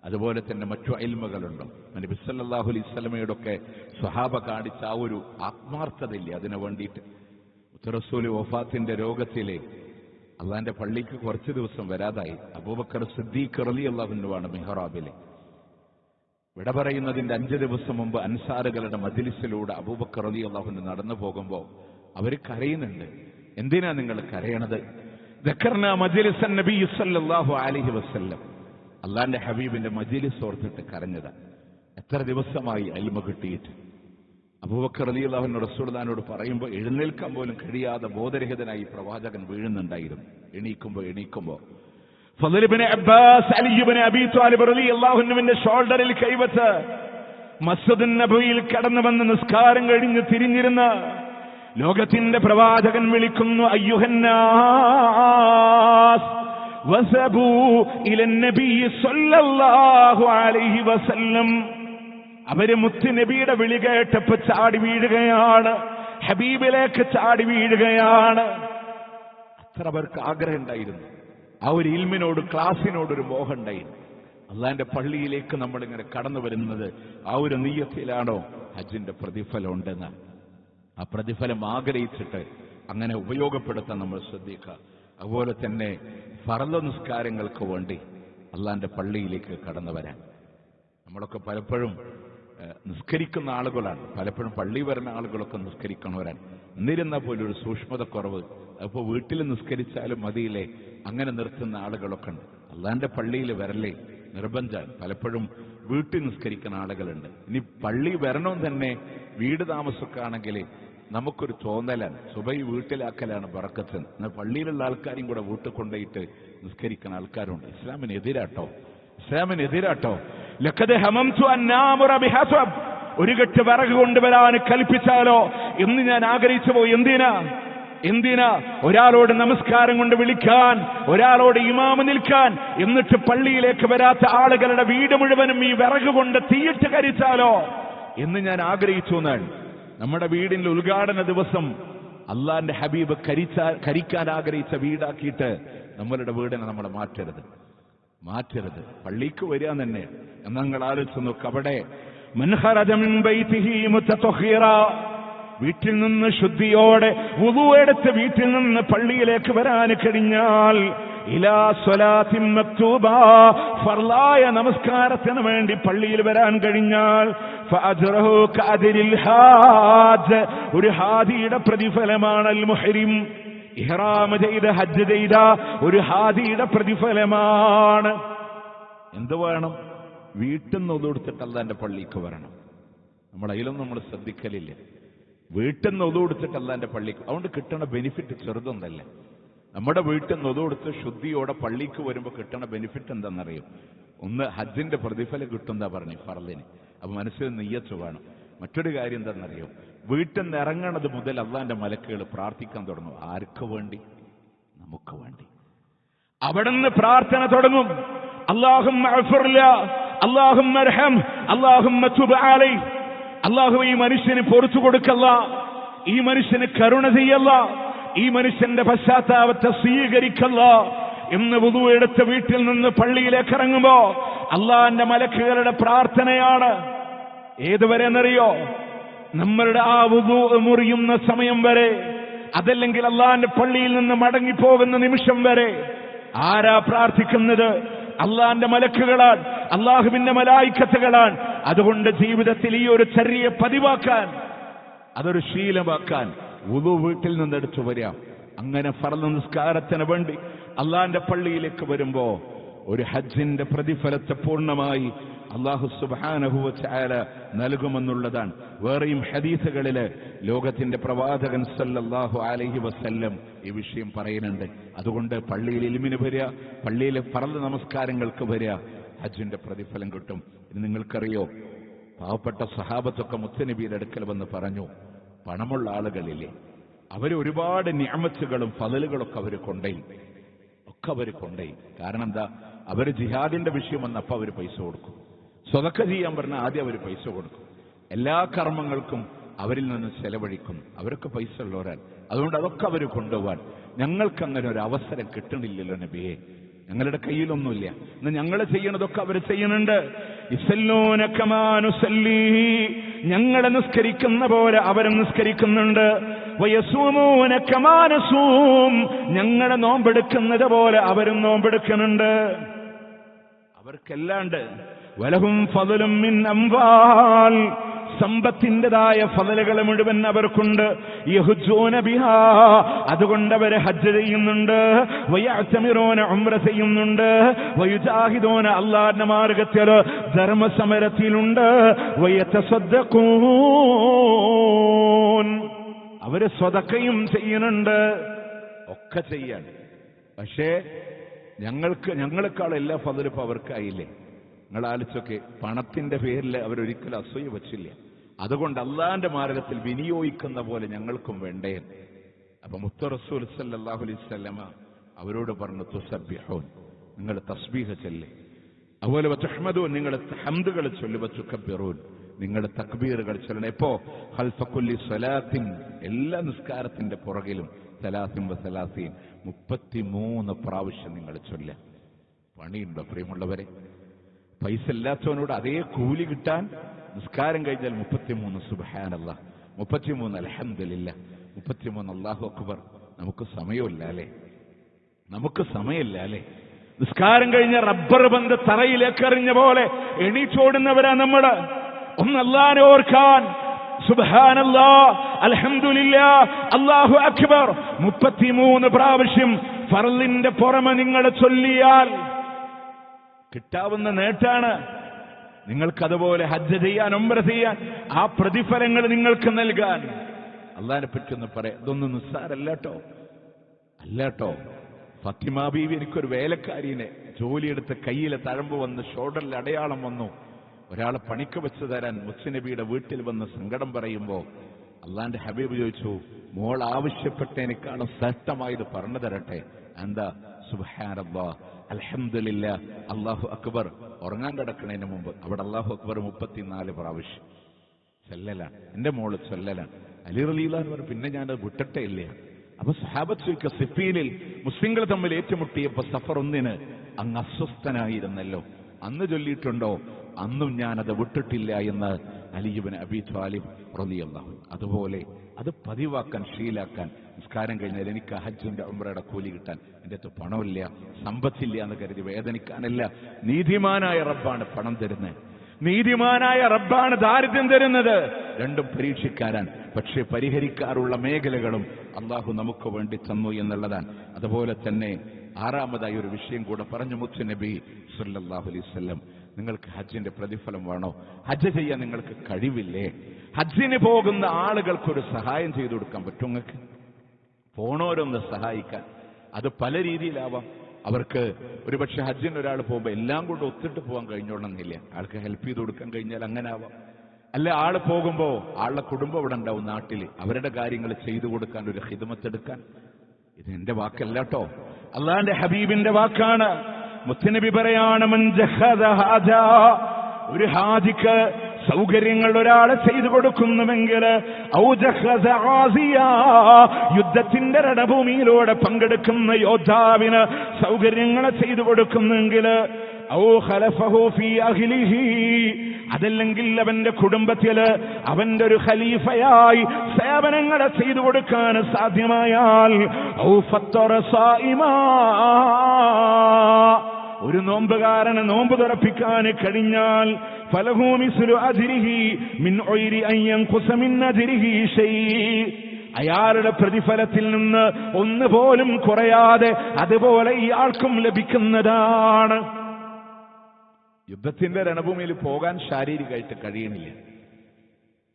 അതുപോലെ തന്നെ മറ്റു ഇൽമുകളുണ്ടോ, നബി സല്ലല്ലാഹു അലൈഹി വസല്ലമയുടെ ഒക്കെ സ്വഹാബ കാണിച്ച ആ ഒരു ആത്മാർത്ഥതയില്ലേ അതിനു വേണ്ടിയിട്ട്. റസൂൽ വഫാത്തിന്റെ രോഗത്തിലെ അള്ളാന്റെ പള്ളിക്ക് കുറച്ച് ദിവസം വരാതായി. അബൂബക്കർ സിദ്ദീഖ് റളിയല്ലാഹു അൻഹുവാണ് മിഹ്റാബിലെ. വിട പറയുന്നതിന്റെ 5 ദിവസം മുമ്പ് അൻസാറുകളുടെ മജ്ലിസിലൂടെ അബൂബക്കർ റളിയല്ലാഹു അൻഹു നടന്നു പോകുമ്പോൾ അവർ കരയുന്നുണ്ട്. എന്തിനാ നിങ്ങൾ കരയണത്? ദക്കർനാ മജ്ലിസൻ നബി സല്ലല്ലാഹു അലൈഹി വസല്ലം, അള്ളാന്റെ ഹബീബിന്റെ മജ്ലിസ് ഓർത്തിട്ട് കരഞ്ഞതാ. എത്ര ദിവസമായി ഇൽമ കിട്ടിയിട്ട്. അബൂബക്കർ റളിയല്ലാഹു അൻഹു റസൂലുള്ളാഹിനോട് പറയുമ്പോൾ എഴുന്നേൽക്കാൻ പോലും കഴിയാതെ ബോധരഹിതനായി പ്രവാചകൻ വീഴുന്നുണ്ടായിരുന്നു. എണീക്കുമ്പോ ഫളൽ ഇബ്നു അബ്ബാസ്, അലി ഇബ്നു അബീ ത്വാലിബ് റളിയല്ലാഹു അൻഹുവിന്റെ ഷോൾഡറിൽ കൈവച്ച് മസ്ജിദുൻ നബവിയിൽ കടന്നു വന്ന് നിസ്കാരം കഴിഞ്ഞ് തിരിഞ്ഞിരുന്ന ലോകത്തിന്റെ പ്രവാചകൻ വിളിക്കുന്നു, അയ്യുഹന്നാസ് വസബൂ ഇലൻ നബി സല്ലല്ലാഹു അലൈഹി വസല്ലം. അവര് മുത്തുനബിയുടെ വിളി കേട്ടപ്പോ ചാടി വീഴുകയാണ്, ഹബീബിലേക്ക് ചാടി വീഴുകയാണ്. അത്ര അവർക്ക് ആഗ്രഹം ഉണ്ടായിരുന്നു. ആ ഒരു ഇൽമിനോട്, ക്ലാസിനോടൊരു മോഹം ഉണ്ടായിരുന്നു. അള്ളാന്റെ പള്ളിയിലേക്ക് നമ്മളിങ്ങനെ കടന്നു വരുന്നത് ആ ഒരു നിയ്യത്തിലാണോ ഹജ്ജിന്റെ പ്രതിഫലം ഉണ്ടെന്ന്? ആ പ്രതിഫലം ആഗ്രഹിച്ചിട്ട് അങ്ങനെ ഉപയോഗപ്പെടുത്താൻ നമ്മൾ ശ്രദ്ധിക്കുക. അതുപോലെ തന്നെ ഫർള് നിസ്കാരങ്ങൾക്ക് വേണ്ടി അള്ളാന്റെ പള്ളിയിലേക്ക് കടന്നു വരാൻ നമ്മളൊക്കെ പലപ്പോഴും നിസ്കരിക്കുന്ന ആളുകളാണ്. പലപ്പോഴും പള്ളി വരുന്ന ആളുകളൊക്കെ നിസ്കരിക്കണവരാണ്. എന്നിരുന്നാൽ പോലും ഒരു സൂക്ഷ്മത കുറവ്. അപ്പോൾ വീട്ടിൽ നിസ്കരിച്ചാലും മതിയില്ലേ, അങ്ങനെ നിർത്തുന്ന ആളുകളൊക്കെ ഉണ്ട്. അള്ളാന്റെ പള്ളിയിൽ വരല്ലേ നിർബന്ധമാണ്. പലപ്പോഴും വീട്ടിൽ നിസ്കരിക്കുന്ന ആളുകളുണ്ട്. ഇനി പള്ളി വരണമെന്ന് തന്നെ വീട് താമസമൊക്കെ ആണെങ്കിൽ നമുക്കൊരു തോന്നലാണ്, സുബൈ വീട്ടിലാക്കലാണ് ബറക്കത്ത്. എന്നാൽ പള്ളിയിലുള്ള ആൾക്കാരും കൂടെ വീട്ടിൽ കൊണ്ടുപോയിട്ട് നിസ്കരിക്കുന്ന ആൾക്കാരുണ്ട്. ഇസ്ലാമിനെതിരാട്ടോ. ലഖദ് ഹമംതു അൻ നാമുറ ബിഹസബ്, ഒരു കെട്ട് വിറക് കൊണ്ടുവരാൻ കൽപ്പിച്ചാലോ എന്ന് ഞാൻ ആഗ്രഹിച്ചു പോയി. എന്തിനാ ഒരാളോട് നമസ്കാരം കൊണ്ട് വിളിക്കാൻ, ഒരാളോട് ഇമാമ് നിൽക്കാൻ, എന്നിട്ട് പള്ളിയിലേക്ക് വരാത്ത ആളുകളുടെ വീട് മുഴുവനും ഈ വിറക് കൊണ്ട് തീയിട്ട് കരിച്ചാലോ എന്ന് ഞാൻ ആഗ്രഹിച്ചു എന്നാണ്. നമ്മുടെ വീടിന്റെ ഉദ്ഘാടന ദിവസം അള്ളാന്റെ ഹബീബ് കരിക്കാൻ ആഗ്രഹിച്ച വീടാക്കിയിട്ട് നമ്മളുടെ വീടിനെ നമ്മൾ മാറ്റരുത്. പള്ളിക്ക് വരിക തന്നെ നിങ്ങൾ ആലോചിച്ച് നോക്ക്. അവിടെ മൻ ഖറജ മിൻ ബൈതിഹി മുതതഹിറ, വീട്ടിൽ നിന്ന് ശുദ്ധിയോടെ വുളു എടുത്ത് വീട്ടിൽ നിന്ന് പള്ളിയിലേക്ക് വരാൻ കഴിഞ്ഞാൽ, ഇലാ സ്വലാത്തിൻ മക്തൂബ, ഫർളായ നമസ്കാരത്തിന് വേണ്ടി പള്ളിയിൽ വരാൻ കഴിഞ്ഞാൽ, ഫഅജ്റഹു കഅജ്രിൽ ഹാജ്, ഒരു ഹാദിയുടെ പ്രതിഫലമാണ് അൽ മുഹ്രിം, ഇഹ്റാം ചെയ്ത ഹജ്ജ് ചെയ്ത ഒരു ഹാദിയുടെ പ്രതിഫലമാണ്. എന്ത് വേണം? വീട്ടിൽ നിന്ന് ഒതുകൊടുത്തിട്ട് അല്ലാന്റെ പള്ളിക്ക് വരണം. നമ്മളതിലൊന്നും നമ്മൾ ശ്രദ്ധിക്കലില്ല. വീട്ടിൽ നിന്ന് ഒതുകൊടുത്തിട്ട് അല്ലാന്റെ പള്ളിക്ക്, അതുകൊണ്ട് കിട്ടണ ബെനിഫിറ്റ് ചെറുതൊന്നല്ല. നമ്മുടെ വീട്ടിൽ നിന്ന് ഒതുകൊടുത്ത് ശുദ്ധിയോടെ പള്ളിക്ക് വരുമ്പോൾ കിട്ടണ ബെനിഫിറ്റ് എന്താണെന്നറിയും? ഒന്ന്, ഹജ്ജിന്റെ പ്രതിഫലം കിട്ടുന്നതാ പറഞ്ഞു ഫർളിന്. അപ്പൊ മനസ്സിൽ നിയ്യത്ത് വേണം. മറ്റൊരു കാര്യം എന്താണെന്നറിയോ? വീട്ടിൽ നിന്ന് ഇറങ്ങണത് മുതൽ അള്ളാന്റെ മലക്കുകൾ പ്രാർത്ഥിക്കാൻ തുടങ്ങും. ആർക്ക് വേണ്ടി? നമുക്ക് വേണ്ടി. അവിടുന്ന് പ്രാർത്ഥന തുടങ്ങും. അല്ലാഹുമ്മ അഗ്ഫിർ ലഹു, അല്ലാഹുമ്മ അർഹം, അല്ലാഹുമ്മ തുബ് അലൈഹി. അല്ലാഹു ഈ മനുഷ്യന് പൊറുത്തു കൊടുക്കല്ല, ഈ മനുഷ്യന് കരുണ ചെയ്യല്ല, ഈ മനുഷ്യന്റെ പശ്ചാത്താപത്തെ സ്വീകരിക്കല്ല എന്ന് വുളു എടുത്ത് വീട്ടിൽ നിന്ന് പള്ളിയിലേക്ക് ഇറങ്ങുമ്പോ അള്ളാന്റെ മലക്കുകളുടെ പ്രാർത്ഥനയാണ്. ഏതുവരെ എന്നറിയോ? നമ്മളുടെ ആ വുളു മുറിയുന്ന സമയം വരെ, അതല്ലെങ്കിൽ അള്ളാന്റെ പള്ളിയിൽ നിന്ന് മടങ്ങിപ്പോകുന്ന നിമിഷം വരെ. ആരാ പ്രാർത്ഥിക്കുന്നത്? അള്ളാന്റെ മലക്കുകളാണ്, അള്ളാഹുവിന്റെ മലായിക്കത്തുകളാണ്. അതുകൊണ്ട് ജീവിതത്തിൽ ഈ ഒരു ചെറിയ പതിവാക്കാൻ, അതൊരു ശീലമാക്കാൻ വുളു വീട്ടിൽ നിന്നെടുത്തു വരാം. അങ്ങനെ ഫർള് നിസ്കാരത്തിന് വേണ്ടി അള്ളാന്റെ പള്ളിയിലേക്ക് വരുമ്പോ ഒരു ഹജ്ജിന്റെ പ്രതിഫലത്തെ പൂർണ്ണമായി അല്ലാഹു സുബ്ഹാനഹു വ തആല നൽകുമെന്നുള്ളതാണ്. വേറെയും ഹദീസുകളില് ലോകത്തിന്റെ പ്രവാചകൻ സല്ലല്ലാഹു അലൈഹി വസല്ലം ഈ വിഷയം പറയുന്നുണ്ട്. അതുകൊണ്ട് പള്ളിയിൽ ഇൽമിന് വരിക, പള്ളിയിലെ ഫർള് നമസ്കാരങ്ങൾക്ക് വരിക, ഹജ്ജിന്റെ പ്രതിഫലം കിട്ടും. ഇനി നിങ്ങൾക്കറിയോ, പാവപ്പെട്ട സഹാബത്തൊക്കെ മുത്തുനബിയുടെ അടുക്കൽ വന്ന് പറഞ്ഞു, പണമുള്ള ആളുകളില്ലേ, അവർ ഒരുപാട് നിഅമത്തുകളും ഫളലുകളൊക്കെ അവർ കൊണ്ടേയി. കാരണം എന്താ? അവർ ജിഹാദിന്റെ വിഷയം വന്നപ്പോൾ അവർ പൈസ കൊടുക്കും. സ്വതക്ക ചെയ്യാൻ പറഞ്ഞാൽ ആദ്യം അവർ പൈസ കൊടുക്കും. എല്ലാ കർമ്മങ്ങൾക്കും അവരിൽ നിന്ന് ചെലവഴിക്കുന്നു. അവരൊക്കെ പൈസ ഉള്ളവരാണ്. അതുകൊണ്ട് അതൊക്കെ അവർ കൊണ്ടുപോകാൻ. ഞങ്ങൾക്ക് അങ്ങനെ ഒരു അവസരം കിട്ടണില്ലല്ലോ നബിയെ, ഞങ്ങളുടെ കയ്യിലൊന്നുമില്ല. ഇന്ന് ഞങ്ങൾ ചെയ്യണതൊക്കെ അവർ ചെയ്യുന്നുണ്ട്. യുസല്ലൂന കമാ നുസല്ലി, ഞങ്ങളെ നിസ്കരിക്കുന്ന പോലെ അവരും നിസ്കരിക്കുന്നുണ്ട്. വയസൂമൂന കമാ നസൂം, ഞങ്ങളെ നോമ്പെടുക്കുന്നത് പോലെ അവരും നോമ്പെടുക്കുന്നുണ്ട്. അവർക്കെല്ലാണ്ട് വലഹും ഫളലും മിൻ അംവാൽ, സമ്പത്തിൻ്റെതായ ഫളലുകൾ മുഴുവൻ അവർക്കുണ്ട്. യഹുജ്ജൂന ബിഹാ, അതുകൊണ്ട് അവർ ഹജ്ജ് ചെയ്യുന്നുണ്ട്. വയഅ്തമിറൂന ഉംറ ചെയ്യുന്നുണ്ട്. വയുജാഹിദൂന, അല്ലാഹുവിന്റെ മാർഗ്ഗത്തിൽ ധർമ്മസമരത്തിലുണ്ട്. വയതസദ്ദഖൂൻ, അവര് സ്വതക്കയും ചെയ്യുന്നുണ്ട്. ഒക്കെ ചെയ്യാൻ. പക്ഷേ ഞങ്ങളെക്കാൾ എല്ലാ ഫളലും ഇപ്പൊ അവർക്കായില്ലേ? നിങ്ങൾ ആലോചിച്ചൊക്കെ, പണത്തിന്റെ പേരിൽ അവരൊരിക്കലും അസൂയ വച്ചില്ല. അതുകൊണ്ട് അള്ളാന്റെ മാർഗത്തിൽ വിനിയോഗിക്കുന്ന പോലെ ഞങ്ങൾക്കും വേണ്ടേ. അപ്പൊ മുത്ത റസൂൽ സല്ലല്ലാഹു അലൈഹി വസല്ലമ അവരോട് പറഞ്ഞു, തുസബ്ബിഹൂൻ, നിങ്ങൾ തസ്ബീഹ് ചൊല്ല്. അതുപോലെ വതഹ്മദൂൻ, നിങ്ങൾ ഹംദുകൾ ചൊല്ല്. വതുകബ്ബിറൂൻ, നിങ്ങൾ തക്ബീറുകൾ ചൊല്ലണം. എപ്പോ? ഖൽഫ കുല്ലി സ്വലാത്തിൻ, എല്ലാ നിസ്കാരത്തിന്റെ പുറകിലും സലാസിൻ വസലാസീൻ 33 പ്രാവശ്യം നിങ്ങൾ ചൊല്ല. പണിയുണ്ടോ പ്രിയമുള്ളവരെ? പൈസ ഇല്ലാത്തവനോട് അതേ കൂലി കിട്ടാൻ നിസ്കാരം കഴിഞ്ഞാൽ 33 സുബ്ഹാനല്ലാഹ്, 33 അൽഹംദുലില്ലാഹ്, 33 അല്ലാഹു അക്ബർ. നമുക്ക് സമയമില്ല അല്ലേ? നമുക്ക് സമയമില്ല അല്ലേ? നിസ്കാരം കഴിഞ്ഞ റബ്ബർ ബന്ധ തറയിലേക്ക് എറിഞ്ഞ പോലെ എണീച്ചോടുന്നവരാ നമ്മള്. ഒന്ന് അല്ലാഹനെ ഓർക്കാൻ സുബ്ഹാനല്ലാഹ്, അൽഹംദുലില്ലാഹ്, അല്ലാഹു അക്ബർ 33 പ്രാവശ്യം ഫർളിന്റെ പുറമെ നിങ്ങൾ ചൊല്ലിയാൽ കിട്ടാവുന്ന നേട്ടാണ്. നിങ്ങൾക്കതുപോലെ ഹജ്ജ് ചെയ്യാൻ, ഉംറ ചെയ്യാൻ, ആ പ്രതിഫലങ്ങൾ നിങ്ങൾക്ക് നൽകാൻ അള്ളാഹിനെ പറ്റി ഒന്ന് പറയാം. ഇതൊന്നും നിസ്സാരല്ലാട്ടോ, അല്ലാട്ടോ. ഫാത്തിമ ബീവി എനിക്കൊരു വേലക്കാരിനെ ജോലിയെടുത്ത് കയ്യിലെ തഴമ്പ് വന്ന് ഷോൾഡറിൽ അടയാളം വന്നു. ഒരാളെ പണിക്ക് വെച്ച് തരാൻ മുസ്നബിയുടെ വീട്ടിൽ വന്ന് സങ്കടം പറയുമ്പോൾ അള്ളാന്റെ ഹബീബ് ചോദിച്ചു, മോൾ ആവശ്യപ്പെട്ടതിനേക്കാളും ശ്രേഷ്ഠമായത് പറഞ്ഞു തരട്ടെ? എന്താ? സുബ്ഹാനല്ലാഹ്, അൽഹംദുലില്ലാഹ്, അല്ലാഹു അക്ബർ. ഉറങ്ങാൻ കിടക്കുന്നതിന് മുമ്പ് അവിടെ അല്ലാഹു അക്ബർ 34 പ്രാവശ്യം ചൊല്ലലാണ്. എന്റെ മോള് ചൊല്ലലാണ്. അലി റളിയല്ലാഹു അൻഹു പിന്നെ ഞാനത് വിട്ടിട്ടേ ഇല്ല. അപ്പൊ സഹാബത്ത് ചോദിക്കുക, സിഫീനിൽ മുസ്ലിങ്ങൾ തമ്മിൽ ഏറ്റുമുട്ടിയപ്പോ സഫർ 1 അങ്ങ് അസ്വസ്ഥനായിരുന്നല്ലോ, അന്ന് ചൊല്ലിയിട്ടുണ്ടോ? അന്നും ഞാനത് വിട്ടിട്ടില്ല എന്ന് അലി ഇബ്നു അബീ ത്വാലിബ് റളിയല്ലാഹു അൻഹു. അതുപോലെ അത് പതിവാക്കാൻ, ശീലാക്കാൻ. നിസ്കാരം കഴിഞ്ഞാൽ എനിക്ക് ഹജ്ജിന്റെ ഉംറയുടെ കൂലി കിട്ടാൻ എൻ്റെ അടുത്ത് പണമില്ല, സമ്പത്തില്ല എന്ന് കരുതി വേദനിക്കാനല്ല. നീതിമാനായ റബ്ബാണ് പണം തരുന്നത്, നീതിമാനായ റബ്ബാണ് ദാരിദ്ര്യം തരുന്നത്. രണ്ടും പരീക്ഷിക്കാനാൻ, പക്ഷെ പരിഹരിക്കാറുള്ള മേഖലകളും അള്ളാഹു നമുക്ക് വേണ്ടി തന്നു എന്നുള്ളതാണ്. അതുപോലെ തന്നെ 6ാമതായി ഒരു വിഷയം കൂടെ പറഞ്ഞു മുത്തുനബി സല്ലല്ലാഹു അലൈഹി വസല്ലം, നിങ്ങൾക്ക് ഹജ്ജിന്റെ പ്രതിഫലം വേണോ? ഹജ്ജ് ചെയ്യാൻ നിങ്ങൾക്ക് കഴിവില്ലേ? ഹജ്ജിന് പോകുന്ന ആളുകൾക്കൊരു സഹായം ചെയ്തു കൊടുക്കാൻ പറ്റും നിങ്ങൾക്ക്? പോണോരൊന്ന് സഹായിക്കാൻ. അത് പല രീതിയിലാവാം. അവർക്ക് ഒരുപക്ഷെ ഹജ്ജിന് ഒരാൾ പോകുമ്പോൾ എല്ലാം കൊണ്ട് ഒത്തിട്ട് പോകാൻ കഴിഞ്ഞോളണമെന്നില്ല. ആൾക്ക് ഹെൽപ്പ് ചെയ്ത് കൊടുക്കാൻ കഴിഞ്ഞാൽ അങ്ങനെ ആവാം. അല്ല, ആള് പോകുമ്പോ ആളുടെ കുടുംബം ഇവിടെ ഉണ്ടാവും നാട്ടിൽ, അവരുടെ കാര്യങ്ങൾ ചെയ്തു കൊടുക്കാൻ, ഒരു ഖിദ്മത്ത് എടുക്കാൻ. ഇത് എന്റെ വാക്കല്ല കേട്ടോ, അള്ളാന്റെ ഹബീബിന്റെ വാക്കാണ്. മുത്തനബി പറയാണ്, മൻ ജഹദ ഹാജാ, ഒരു ഹാജിക്ക് സൗകര്യങ്ങൾ ഒരാളെ ചെയ്തു കൊടുക്കുന്നുവെങ്കിൽ, യുദ്ധത്തിന്റെ രണഭൂമിയിലൂടെ പങ്കെടുക്കുന്ന യോദ്ധാവിന് സൗകര്യങ്ങളെ ചെയ്തു കൊടുക്കുന്നെങ്കിൽ, അതല്ലെങ്കിൽ അവന്റെ കുടുംബത്തില് അവന്റെ ഒരു ഖലീഫയായി സേവനങ്ങളെ ചെയ്തു കൊടുക്കാൻ സാധ്യമായാൽ, ഒരു നോമ്പുകാരന് നോമ്പ് തുറപ്പിക്കാൻ കഴിഞ്ഞാൽ, ഫലഹു മിസ്ലു അജ്രിഹി മിൻ ഉയ്രി അൻ യൻഖുസ മിൻ അജ്രിഹി ശൈ, അയാളുടെ പ്രതിഫലത്തിൽ നിന്ന് ഒന്നുപോലും കുറയാതെ അതുപോലെ ഇയാൾക്കും ലഭിക്കുന്നതാണ്. യുദ്ധത്തിന്റെ രണഭൂമിയിൽ പോകാൻ ശാരീരികമായിട്ട് കഴിയണില്ല,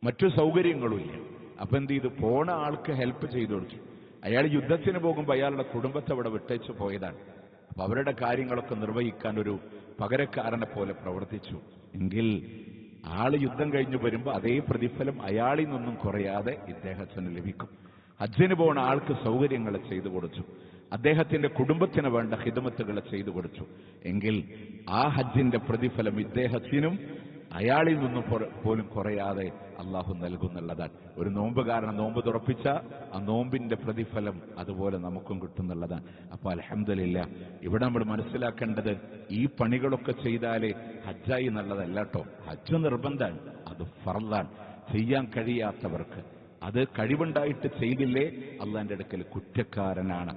മറ്റു സൗകര്യങ്ങളുമില്ല. അപ്പൊ എന്ത് ചെയ്തു? പോണ ആൾക്ക് ഹെൽപ്പ് ചെയ്തു കൊടുത്തു. അയാൾ യുദ്ധത്തിന് പോകുമ്പോൾ അയാളുടെ കുടുംബത്തെ അവിടെ വിട്ടേച്ചു പോയതാണ്. അപ്പൊ അവരുടെ കാര്യങ്ങളൊക്കെ നിർവഹിക്കാൻ ഒരു പകരക്കാരനെ പോലെ പ്രവർത്തിച്ചു എങ്കിൽ, ആള് യുദ്ധം കഴിഞ്ഞു വരുമ്പോൾ അതേ പ്രതിഫലം അയാളിൽ നിന്നും കുറയാതെ ഇദ്ദേഹത്തിന് ലഭിക്കും. ഹജ്ജിന് പോണ ആൾക്ക് സൗകര്യങ്ങളെ ചെയ്തു കൊടുത്തു, അദ്ദേഹത്തിന്റെ കുടുംബത്തിന് വേണ്ട ഖിദ്മത്തുകളെ ചെയ്തു കൊടുത്തു എങ്കിൽ ആ ഹജ്ജിന്റെ പ്രതിഫലം ഇദ്ദേഹത്തിനും അയാളിൽ നിന്നും പോലും കുറയാതെ അള്ളാഹു നൽകുന്നുള്ളതാണ്. ഒരു നോമ്പുകാരനെ നോമ്പ് തുറപ്പിച്ച ആ നോമ്പിന്റെ പ്രതിഫലം അതുപോലെ നമുക്കും കിട്ടുന്നുള്ളതാണ്. അപ്പൊ അൽഹംദുലില്ലാഹ്, ഇവിടെ നമ്മൾ മനസ്സിലാക്കേണ്ടത് ഈ പണികളൊക്കെ ചെയ്താലേ ഹജ്ജായി എന്നുള്ളതല്ല കേട്ടോ. ഹജ്ജ് നിർബന്ധമാണ്, അത് ഫർളാണ്. ചെയ്യാൻ കഴിയാത്തവർക്ക്, അത് കഴിവുണ്ടായിട്ട് ചെയ്തില്ലേ, അള്ളാന്റെ അടുക്കൽ കുറ്റക്കാരനാണ്.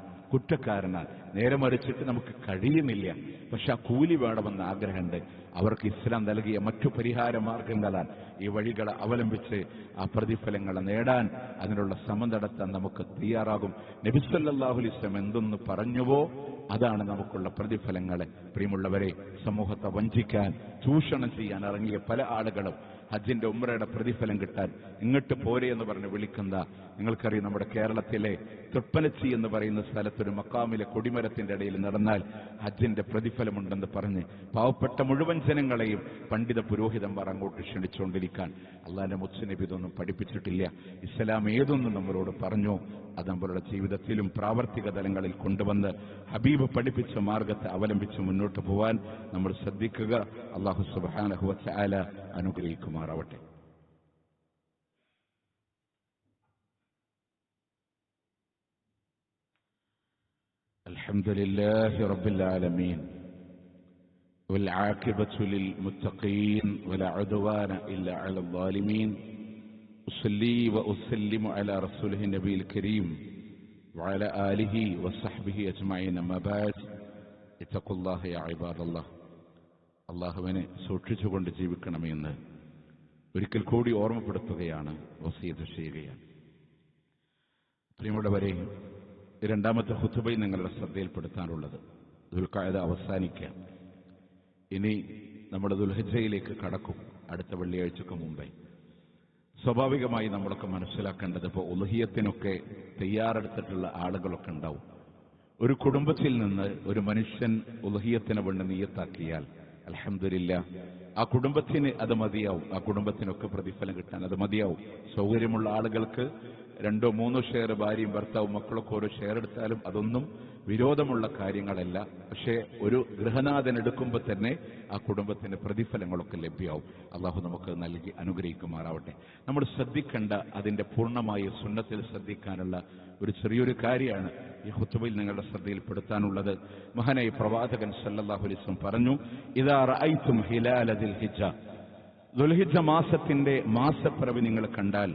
നേരെ മറിച്ചിട്ട് നമുക്ക് കഴിയുന്നില്ല, പക്ഷെ ആ കൂലി വേണമെന്ന് ആഗ്രഹമുണ്ട്, അവർക്ക് ഇസ്ലാം നൽകിയ മറ്റു പരിഹാര മാർഗങ്ങളാണ്. ഈ വഴികളെ അവലംബിച്ച് ആ പ്രതിഫലങ്ങളെ നേടാൻ, അതിനുള്ള ശ്രമം നടത്താൻ നമുക്ക് തയ്യാറാകും. നബി സല്ലല്ലാഹു അലൈഹി വസല്ലം എന്തൊന്ന് പറഞ്ഞുവോ അതാണ് നമുക്കുള്ള പ്രതിഫലങ്ങളെ. പ്രിയമുള്ളവരെ, സമൂഹത്തെ വഞ്ചിക്കാൻ, ചൂഷണം ചെയ്യാൻ ഇറങ്ങിയ പല ആളുകളും ഹജ്ജിന്റെ ഉംറയുടെ പ്രതിഫലം കിട്ടാൻ ഇങ്ങോട്ട് പോരെ എന്ന് പറഞ്ഞ് വിളിക്കുന്ന, നിങ്ങൾക്കറിയാം, നമ്മുടെ കേരളത്തിലെ തൃപ്പനച്ചി എന്ന് പറയുന്ന സ്ഥലത്തൊരു മക്കാമിലെ കൊടിമരത്തിന്റെ ഇടയിൽ നടന്നാൽ ഹജ്ജിന്റെ പ്രതിഫലമുണ്ടെന്ന് പറഞ്ഞ് പാവപ്പെട്ട മുഴുവൻ ജനങ്ങളെയും പണ്ഡിത പുരോഹിതന്മാർ അങ്ങോട്ട് ക്ഷണിച്ചുകൊണ്ടിരിക്കാൻ അള്ളാന്റെ മുസ്നബി ഇതൊന്നും പഠിപ്പിച്ചിട്ടില്ല. ഇസ്ലാം ഏതൊന്നും നമ്മളോട് പറഞ്ഞു അത് നമ്മളുടെ ജീവിതത്തിലും പ്രാവർത്തിക തലങ്ങളിൽ കൊണ്ടുവന്ന് ഹബീബ് പഠിപ്പിച്ച മാർഗത്തെ അവലംബിച്ച് മുന്നോട്ട് പോവാൻ നമ്മൾ ശ്രദ്ധിക്കുക. അല്ലാഹു സുബ്ഹാനഹു വ തആല അനുഗ്രഹിക്കുമാറാവട്ടെ. الحمد لله رب العالمين والعاقبة للمتقين ولا عدوان إلا على الظالمين أصلي وأسلم على رسوله النبي الكريم وعلى آله وصحبه أجمعين أما بعد اتقوا الله يا عباد الله അള്ളാഹുവിനെ സൂക്ഷിച്ചുകൊണ്ട് ജീവിക്കണമെന്ന് ഒരിക്കൽ കൂടി ഓർമ്മപ്പെടുത്തുകയാണ്, വസിയത്ത് ചെയ്യുകയാണ്. പ്രിയമുള്ളവരെ, രണ്ടാമത്തെ ഖുതുബയിൽ നിങ്ങളുടെ ശ്രദ്ധയിൽപ്പെടുത്താനുള്ളത് ദുൽഖഅദ അവസാനിക്കാൻ ഇനി നമ്മുടെ ദുൽഹിജ്ജയിലേക്ക് കടക്കും. അടുത്ത വെള്ളിയാഴ്ചക്ക് മുമ്പേ സ്വാഭാവികമായി നമ്മളൊക്കെ മനസ്സിലാക്കേണ്ടത്, ഇപ്പോൾ ഉളുഹിയത്തിനൊക്കെ തയ്യാറെടുത്തിട്ടുള്ള ആളുകളൊക്കെ ഉണ്ടാവും. ഒരു കുടുംബത്തിൽ നിന്ന് ഒരു മനുഷ്യൻ ഉളുഹിയത്തിനെ വേണ്ടി നിയ്യത്താക്കിയാൽ അൽഹംദുലില്ലാ, ആ കുടുംബത്തിന് അത് മതിയാവും. ആ കുടുംബത്തിനൊക്കെ പ്രതിഫലം കിട്ടാൻ അത് മതിയാവും. സൗകര്യമുള്ള ആളുകൾക്ക് 2-3 ഷെയർ ഭാര്യയും ഭർത്താവും മക്കളൊക്കെ ഓരോ ഷെയർ എടുത്താലും അതൊന്നും വിരോധമുള്ള കാര്യങ്ങളല്ല. പക്ഷേ ഒരു ഗൃഹനാഥൻ എടുക്കുമ്പോൾ തന്നെ ആ കുടുംബത്തിന് പ്രതിഫലങ്ങളൊക്കെ ലഭ്യമാവും. അള്ളാഹു നമുക്ക് നൽകി അനുഗ്രഹിക്കുമാറാവട്ടെ. നമ്മൾ ശ്രദ്ധിക്കേണ്ട, അതിന്റെ പൂർണ്ണമായ സുന്നത്തിൽ ശ്രദ്ധിക്കാനുള്ള ഒരു ചെറിയൊരു കാര്യമാണ് ഈ ഖുതുബയിൽ നിങ്ങളുടെ ശ്രദ്ധയിൽപ്പെടുത്താനുള്ളത്. മഹാനായ പ്രവാചകൻ സല്ലല്ലാഹു അലൈഹി വസല്ലം പറഞ്ഞു, ഇദാ റഅയ്തും ഹിലാല ദിൽഹിജ്ജ, ദുൽഹിജ്ജ മാസത്തിന്റെ മാസപ്പിറവി നിങ്ങൾ കണ്ടാൽ,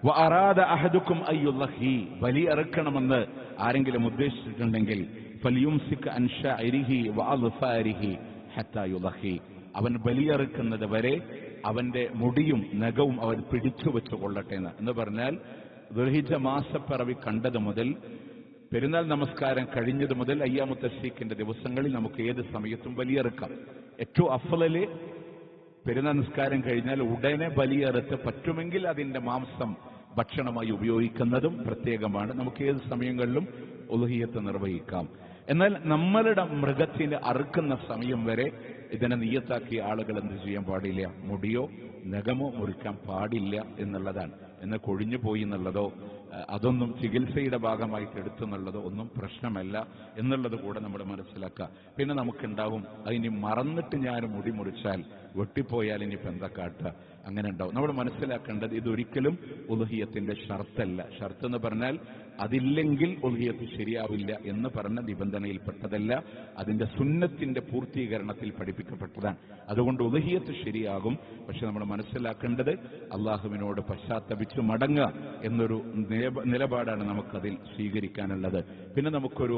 വഅറാദ അഹദുക്കും അയ്യുള്ളഹി, ബലി അറുക്കണമെന്ന് ആരെങ്കിലും ഉദ്ദേശിച്ചിട്ടുണ്ടെങ്കിൽ, ഫലിയുംസിക് അൻ ശഅരിഹി വഅദ്ഫാരിഹി ഹത്താ യുളഹി, അവൻ ബലിയറുക്കുന്നത് വരെ അവന്റെ മുടിയും നഖവും അവൻ പിടിച്ചു വെച്ചു കൊള്ളട്ടെ എന്ന് പറഞ്ഞാൽ, ദുൽഹിജ്ജ മാസപ്പിറവി കണ്ടത് മുതൽ പെരുന്നാൾ നമസ്കാരം കഴിഞ്ഞത് മുതൽ അയ്യാമു തശ്രീഖിന്റെ ദിവസങ്ങളിൽ നമുക്ക് ഏത് സമയത്തും ബലിയറുക്കാം. ഏറ്റവും അഫ്ളല് പെരുന്നാൾ നിസ്കാരം കഴിഞ്ഞാൽ ഉടനെ ബലിയറുത്ത് പറ്റുമെങ്കിൽ അതിന്റെ മാംസം ഭക്ഷണമായി ഉപയോഗിക്കുന്നതും പ്രത്യേകമാണ്. നമുക്ക് ഏത് സമയങ്ങളിലും ഉളുഹിയത്ത് നിർവഹിക്കാം. എന്നാൽ നമ്മളുടെ മൃഗത്തിന് അറുക്കുന്ന സമയം വരെ ഇതിനെ നിയ്യത്താക്കിയ ആളുകൾ എന്ത് ചെയ്യാൻ പാടില്ല? മുടിയോ നഖമോ മുറിക്കാൻ പാടില്ല എന്നുള്ളതാണ്. എന്ന് കൊഴിഞ്ഞു പോയി എന്നുള്ളതോ അതൊന്നും ചികിത്സയുടെ ഭാഗമായിട്ട് എടുത്തെന്നുള്ളതോ ഒന്നും പ്രശ്നമല്ല എന്നുള്ളത് കൂടെ നമ്മൾ മനസ്സിലാക്കുക. പിന്നെ നമുക്കുണ്ടാവും, അതിനി മറന്നിട്ട് ഞാൻ മുടി മുറിച്ചാൽ വെട്ടിപ്പോയാൽ ഇനിയിപ്പോൾ എന്താ കാട്ടുക, അങ്ങനെ ഉണ്ടാവും. നമ്മൾ മനസ്സിലാക്കേണ്ടത്, ഇതൊരിക്കലും ഉളുഹിയത്തിന്റെ ഷർത്തല്ല. ഷർത്ത് എന്ന് പറഞ്ഞാൽ അതില്ലെങ്കിൽ ഉളുഹിയത്ത് ശരിയാവില്ല എന്ന് പറഞ്ഞ നിബന്ധനയിൽപ്പെട്ടതല്ല, അതിന്റെ സുന്നത്തിന്റെ പൂർത്തീകരണത്തിൽ പഠിപ്പിക്കപ്പെട്ടതാണ്. അതുകൊണ്ട് ഉളുഹിയത്ത് ശരിയാകും. പക്ഷെ നമ്മൾ മനസ്സിലാക്കേണ്ടത്, അള്ളാഹുവിനോട് പശ്ചാത്തപിച്ച് മടങ്ങുക എന്നൊരു നിലപാടാണ് നമുക്കതിൽ സ്വീകരിക്കാനുള്ളത്. പിന്നെ നമുക്കൊരു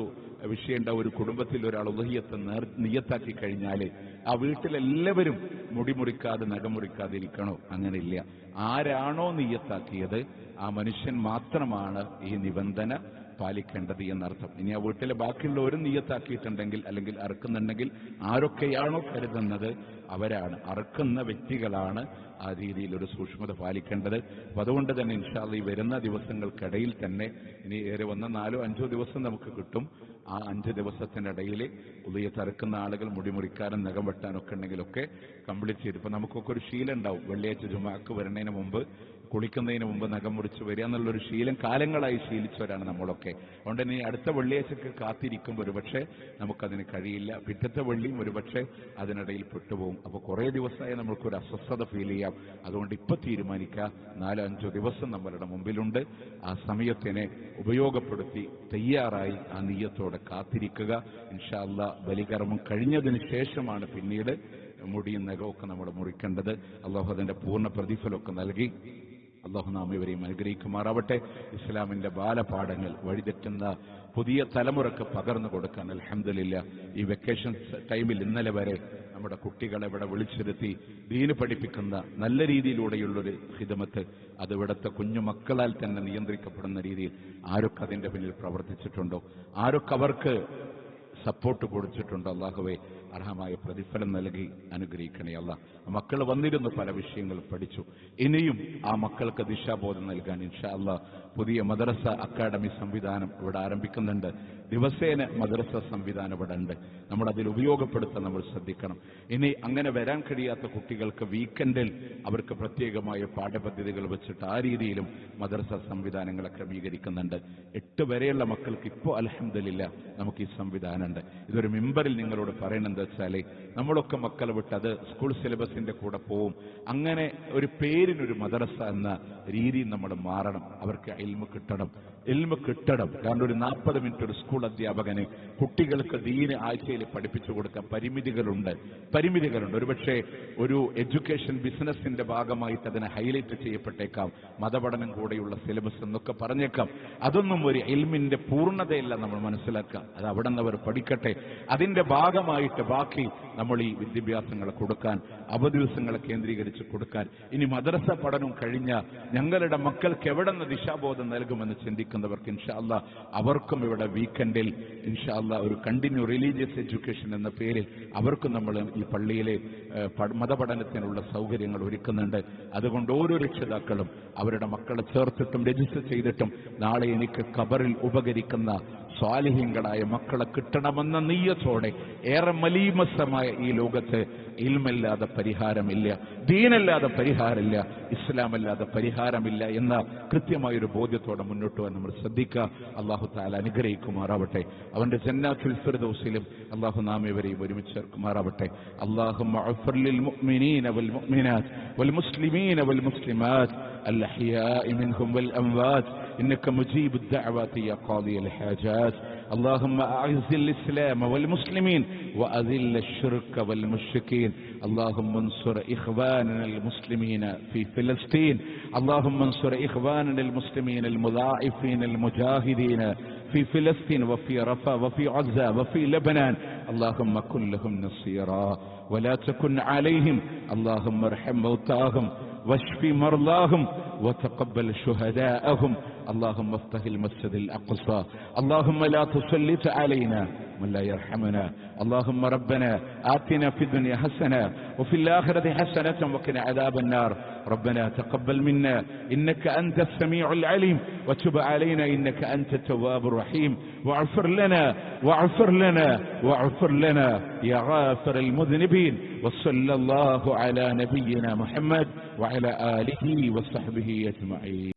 വിഷയമുണ്ടാവും, ഒരു കുടുംബത്തിൽ ഒരാൾ ഉളുഹിയത്ത് നിയ്യത്താക്കി കഴിഞ്ഞാൽ ആ വീട്ടിലെല്ലാവരും മുടി മുറിക്കാതെ നഖമുറിക്കാതെ ഇരിക്കണോ? അങ്ങനെയില്ല. ആരാണോ നിയ്യത്താക്കിയത് ആ മനുഷ്യൻ മാത്രമാണ് ഈ നിബന്ധന പാലിക്കേണ്ടത് എന്നർത്ഥം. ഇനി ആ വീട്ടിലെ ബാക്കിയുള്ളവരും നിയ്യത്താക്കിയിട്ടുണ്ടെങ്കിൽ അല്ലെങ്കിൽ അറുക്കുന്നുണ്ടെങ്കിൽ ആരൊക്കെയാണോ കരുതുന്നത് അവരാണ്, അറുക്കുന്ന വ്യക്തികളാണ് ആ രീതിയിൽ ഒരു സൂക്ഷ്മത പാലിക്കേണ്ടത്. അപ്പം അതുകൊണ്ട് തന്നെ ഇൻഷാ അല്ലാഹ് ഈ വരുന്ന ദിവസങ്ങൾക്കിടയിൽ തന്നെ, ഇനി ഏറെ വന്ന 4-5 ദിവസം നമുക്ക് കിട്ടും. ആ 5 ദിവസത്തിനിടയിൽ ഉളുഹിയത്ത് അറുക്കുന്ന ആളുകൾ മുടിമുറിക്കാനും നഖം വെട്ടാനൊക്കെ ഉണ്ടെങ്കിലൊക്കെ കംപ്ലീറ്റ് ചെയ്ത്, ഇപ്പം നമുക്കൊക്കെ ഒരു ശീലം ഉണ്ടാവും, വെള്ളിയാഴ്ച ജുമാക്ക് വരുന്നതിന് മുമ്പ് കുളിക്കുന്നതിന് മുമ്പ് നഖം മുറിച്ച് വരിക എന്നുള്ളൊരു ശീലം കാലങ്ങളായി ശീലിച്ചവരാണ് നമ്മളൊക്കെ. അതുകൊണ്ട് തന്നെ അടുത്ത വെള്ളിയാഴ്ചക്ക് കാത്തിരിക്കുമ്പോൾ ഒരുപക്ഷെ നമുക്കതിന് കഴിയില്ല. പിറ്റത്തെ വെള്ളിയും ഒരുപക്ഷെ അതിനിടയിൽ പെട്ടുപോകും. അപ്പോൾ കുറേ ദിവസമായി നമ്മൾക്കൊരു അസ്വസ്ഥത ഫീൽ ചെയ്യാം. അതുകൊണ്ട് ഇപ്പം തീരുമാനിക്കുക, 4-5 ദിവസം നമ്മളുടെ മുമ്പിലുണ്ട്. ആ സമയത്തിനെ ഉപയോഗപ്പെടുത്തി തയ്യാറായി ആ നിയ്യത്തോടെ കാത്തിരിക്കുക. ഇൻഷാ അല്ലാഹ് ബലികർമ്മം കഴിഞ്ഞതിന് ശേഷമാണ് പിന്നീട് മുടിയും നഖമൊക്കെ നമ്മൾ മുറിക്കേണ്ടത്. അള്ളാഹു അതിന്റെ പൂർണ്ണ പ്രതിഫലമൊക്കെ നൽകി അള്ളാഹു നാം ഇവരെയും അനുഗ്രഹിക്കുമാറാവട്ടെ. ഇസ്ലാമിന്റെ ബാലപാഠങ്ങൾ വഴിതെറ്റുന്ന പുതിയ തലമുറക്ക് പകർന്നു കൊടുക്കാൻ അൽഹംദുലില്ലാഹ് ഈ വെക്കേഷൻ ടൈമിൽ ഇന്നലെ വരെ നമ്മുടെ കുട്ടികളെ ഇവിടെ വിളിച്ചിരുത്തി ദീന് പഠിപ്പിക്കുന്ന നല്ല രീതിയിലൂടെയുള്ളൊരു ഖിദ്മത്ത്, അത് ഇവിടുത്തെ കുഞ്ഞു മക്കളാൽ തന്നെ നിയന്ത്രിക്കപ്പെടുന്ന രീതിയിൽ ആരൊക്കെ അതിന്റെ പിന്നിൽ പ്രവർത്തിച്ചിട്ടുണ്ടോ, ആരൊക്കെ അവർക്ക് സപ്പോർട്ട് കൊടുത്തിട്ടുണ്ടോ, അള്ളാഹുവേ അർഹമായ പ്രതിഫലം നൽകി അനുഗ്രഹിക്കണേ അല്ലാഹ്. മക്കൾ വന്നിരുന്നു, പല വിഷയങ്ങൾ പഠിച്ചു. ഇനിയും ആ മക്കൾക്ക് ദിശാബോധം നൽകാൻ ഇൻഷാ അല്ലാഹ് പുതിയ മദ്രസ അക്കാഡമി സംവിധാനം ഇവിടെ ആരംഭിക്കുന്നുണ്ട്. ദിവസേന മദ്രസ സംവിധാനം ഇവിടെ ഉണ്ട്. നമ്മളതിൽ ഉപയോഗപ്പെടുത്താൻ നമ്മൾ ശ്രദ്ധിക്കണം. ഇനി അങ്ങനെ വരാൻ കഴിയാത്ത കുട്ടികൾക്ക് വീക്കെൻഡിൽ അവർക്ക് പ്രത്യേകമായ പാഠപദ്ധതികൾ വെച്ചിട്ട് ആ രീതിയിലും മദ്രസ സംവിധാനങ്ങളെ ക്രമീകരിക്കുന്നുണ്ട്. 8 വരെയുള്ള മക്കൾക്ക് ഇപ്പോൾ അൽഹംദുലില്ലാഹ് നമുക്ക് ഈ സംവിധാനമുണ്ട്. ഇതൊരു മിമ്പറിൽ നിങ്ങളോട് പറയണെന്താ വെച്ചാൽ, നമ്മളൊക്കെ മക്കളെ വിട്ട് അത് സ്കൂൾ സിലബസിന്റെ കൂടെ പോവും. അങ്ങനെ ഒരു പേരിനൊരു മദ്രസ എന്ന രീതി നമ്മൾ മാറണം. അവർക്ക് ഇൽമ് കിട്ടണം. ഇൽമ് കിട്ടണം. കാരണം ഒരു 40 മിനിറ്റ് ഒരു സ്കൂൾ അധ്യാപകന് കുട്ടികൾക്ക് ദീന് ആഴ്ചയിൽ പഠിപ്പിച്ചു കൊടുക്കാൻ പരിമിതികളുണ്ട്. ഒരുപക്ഷെ ഒരു എഡ്യൂക്കേഷൻ ബിസിനസിന്റെ ഭാഗമായിട്ട് അതിനെ ഹൈലൈറ്റ് ചെയ്യപ്പെട്ടേക്കാം, മതപഠനം കൂടെയുള്ള സിലബസ് എന്നൊക്കെ പറഞ്ഞേക്കാം. അതൊന്നും ഒരു ഇൽമിന്റെ പൂർണ്ണതയല്ല നമ്മൾ മനസ്സിലാക്കുക. അത് അവിടെ നിന്ന് അവർ പഠിക്കട്ടെ. അതിന്റെ ഭാഗമായിട്ട് ബാക്കി നമ്മൾ ഈ വിദ്യാഭ്യാസങ്ങളെ കൊടുക്കാൻ, അവദിവസങ്ങളെ കേന്ദ്രീകരിച്ച് കൊടുക്കാൻ, ഇനി മദ്രസ പഠനം കഴിഞ്ഞ ഞങ്ങളുടെ മക്കൾക്ക് എവിടെ നിന്ന് ദിശാബോധം നൽകുമെന്ന് ചിന്തിക്കുന്നവർക്ക് ഇൻഷാ അല്ലാ അവർക്കും ഇവിടെ വീക്കെൻഡിൽ ഇൻഷാ അല്ലാ ഒരു കണ്ടിന്യൂ റിലീജിയസ് എഡ്യൂക്കേഷൻ എന്ന പേരിൽ അവർക്കും നമ്മൾ ഈ പള്ളിയിലെ മതപഠനത്തിനുള്ള സൗകര്യങ്ങൾ ഒരുക്കുന്നുണ്ട്. അതുകൊണ്ട് ഓരോ രക്ഷിതാക്കളും അവരുടെ മക്കളെ ചേർത്തിട്ടും രജിസ്റ്റർ ചെയ്തിട്ടും നാളെ എനിക്ക് ഖബറിൽ ഉപകരിക്കുന്ന സ്വാലിഹീങ്ങളായ മക്കളെ കിട്ടണമെന്ന നീയത്തോടെ ഏറെ മലീമസമായ ഈ ലോകത്ത് ഇൽമല്ലാതെ പരിഹാരമില്ല, ദീനല്ലാതെ പരിഹാരമില്ല, ഇസ്ലാമല്ലാതെ പരിഹാരമില്ല എന്ന കൃത്യമായൊരു ബോധ്യത്തോടെ മുന്നോട്ട് പോകാൻ നമ്മൾ ശ്രദ്ധിക്കുക. അല്ലാഹു തആല അനുഗ്രഹിക്കുമാറാവട്ടെ. അവന്റെ ജന്നാത്തുൽ ഫിർദൗസിലും അല്ലാഹു നാം ഇവരെയും ഒരുമിച്ച് ചേർക്കുമാറാവട്ടെ. അല്ലാഹുമ്മ അഗ്ഫിർ ലിൽ മുഅ്മിനീന വൽ മുഅ്മിനാത്ത് വൽ മുസ്ലിമീന വൽ മുസ്ലിമാത്ത് الأحياء منهم والأموات إنك مجيب الدعوات يا قاضي الحاجات. اللهم أعز الإسلام والمسلمين وأذل الشرك والمشركين. اللهم انصر إخواننا المسلمين في فلسطين. اللهم انصر إخواننا المسلمين المضاعفين المجاهدين في فلسطين وفي رفح وفي غزة وفي لبنان. اللهم كن لهم نصيرا ولا تكن عليهم. اللهم ارحم موتاهم واشف مرضاهم وتقبل شهداءهم. اللهم افتح المسجد الأقصى. اللهم لا تسلط علينا من لا يرحمنا. اللهم ربنا آتنا في الدنيا حسنة وفي الآخرة حسنة وقنا عذاب النار. ربنا تقبل منا إنك أنت السميع العليم وتب علينا إنك أنت التواب الرحيم. واغفر لنا يا غافر المذنبين. وصلى الله على نبينا محمد وعلى آله وصحبه أجمعين.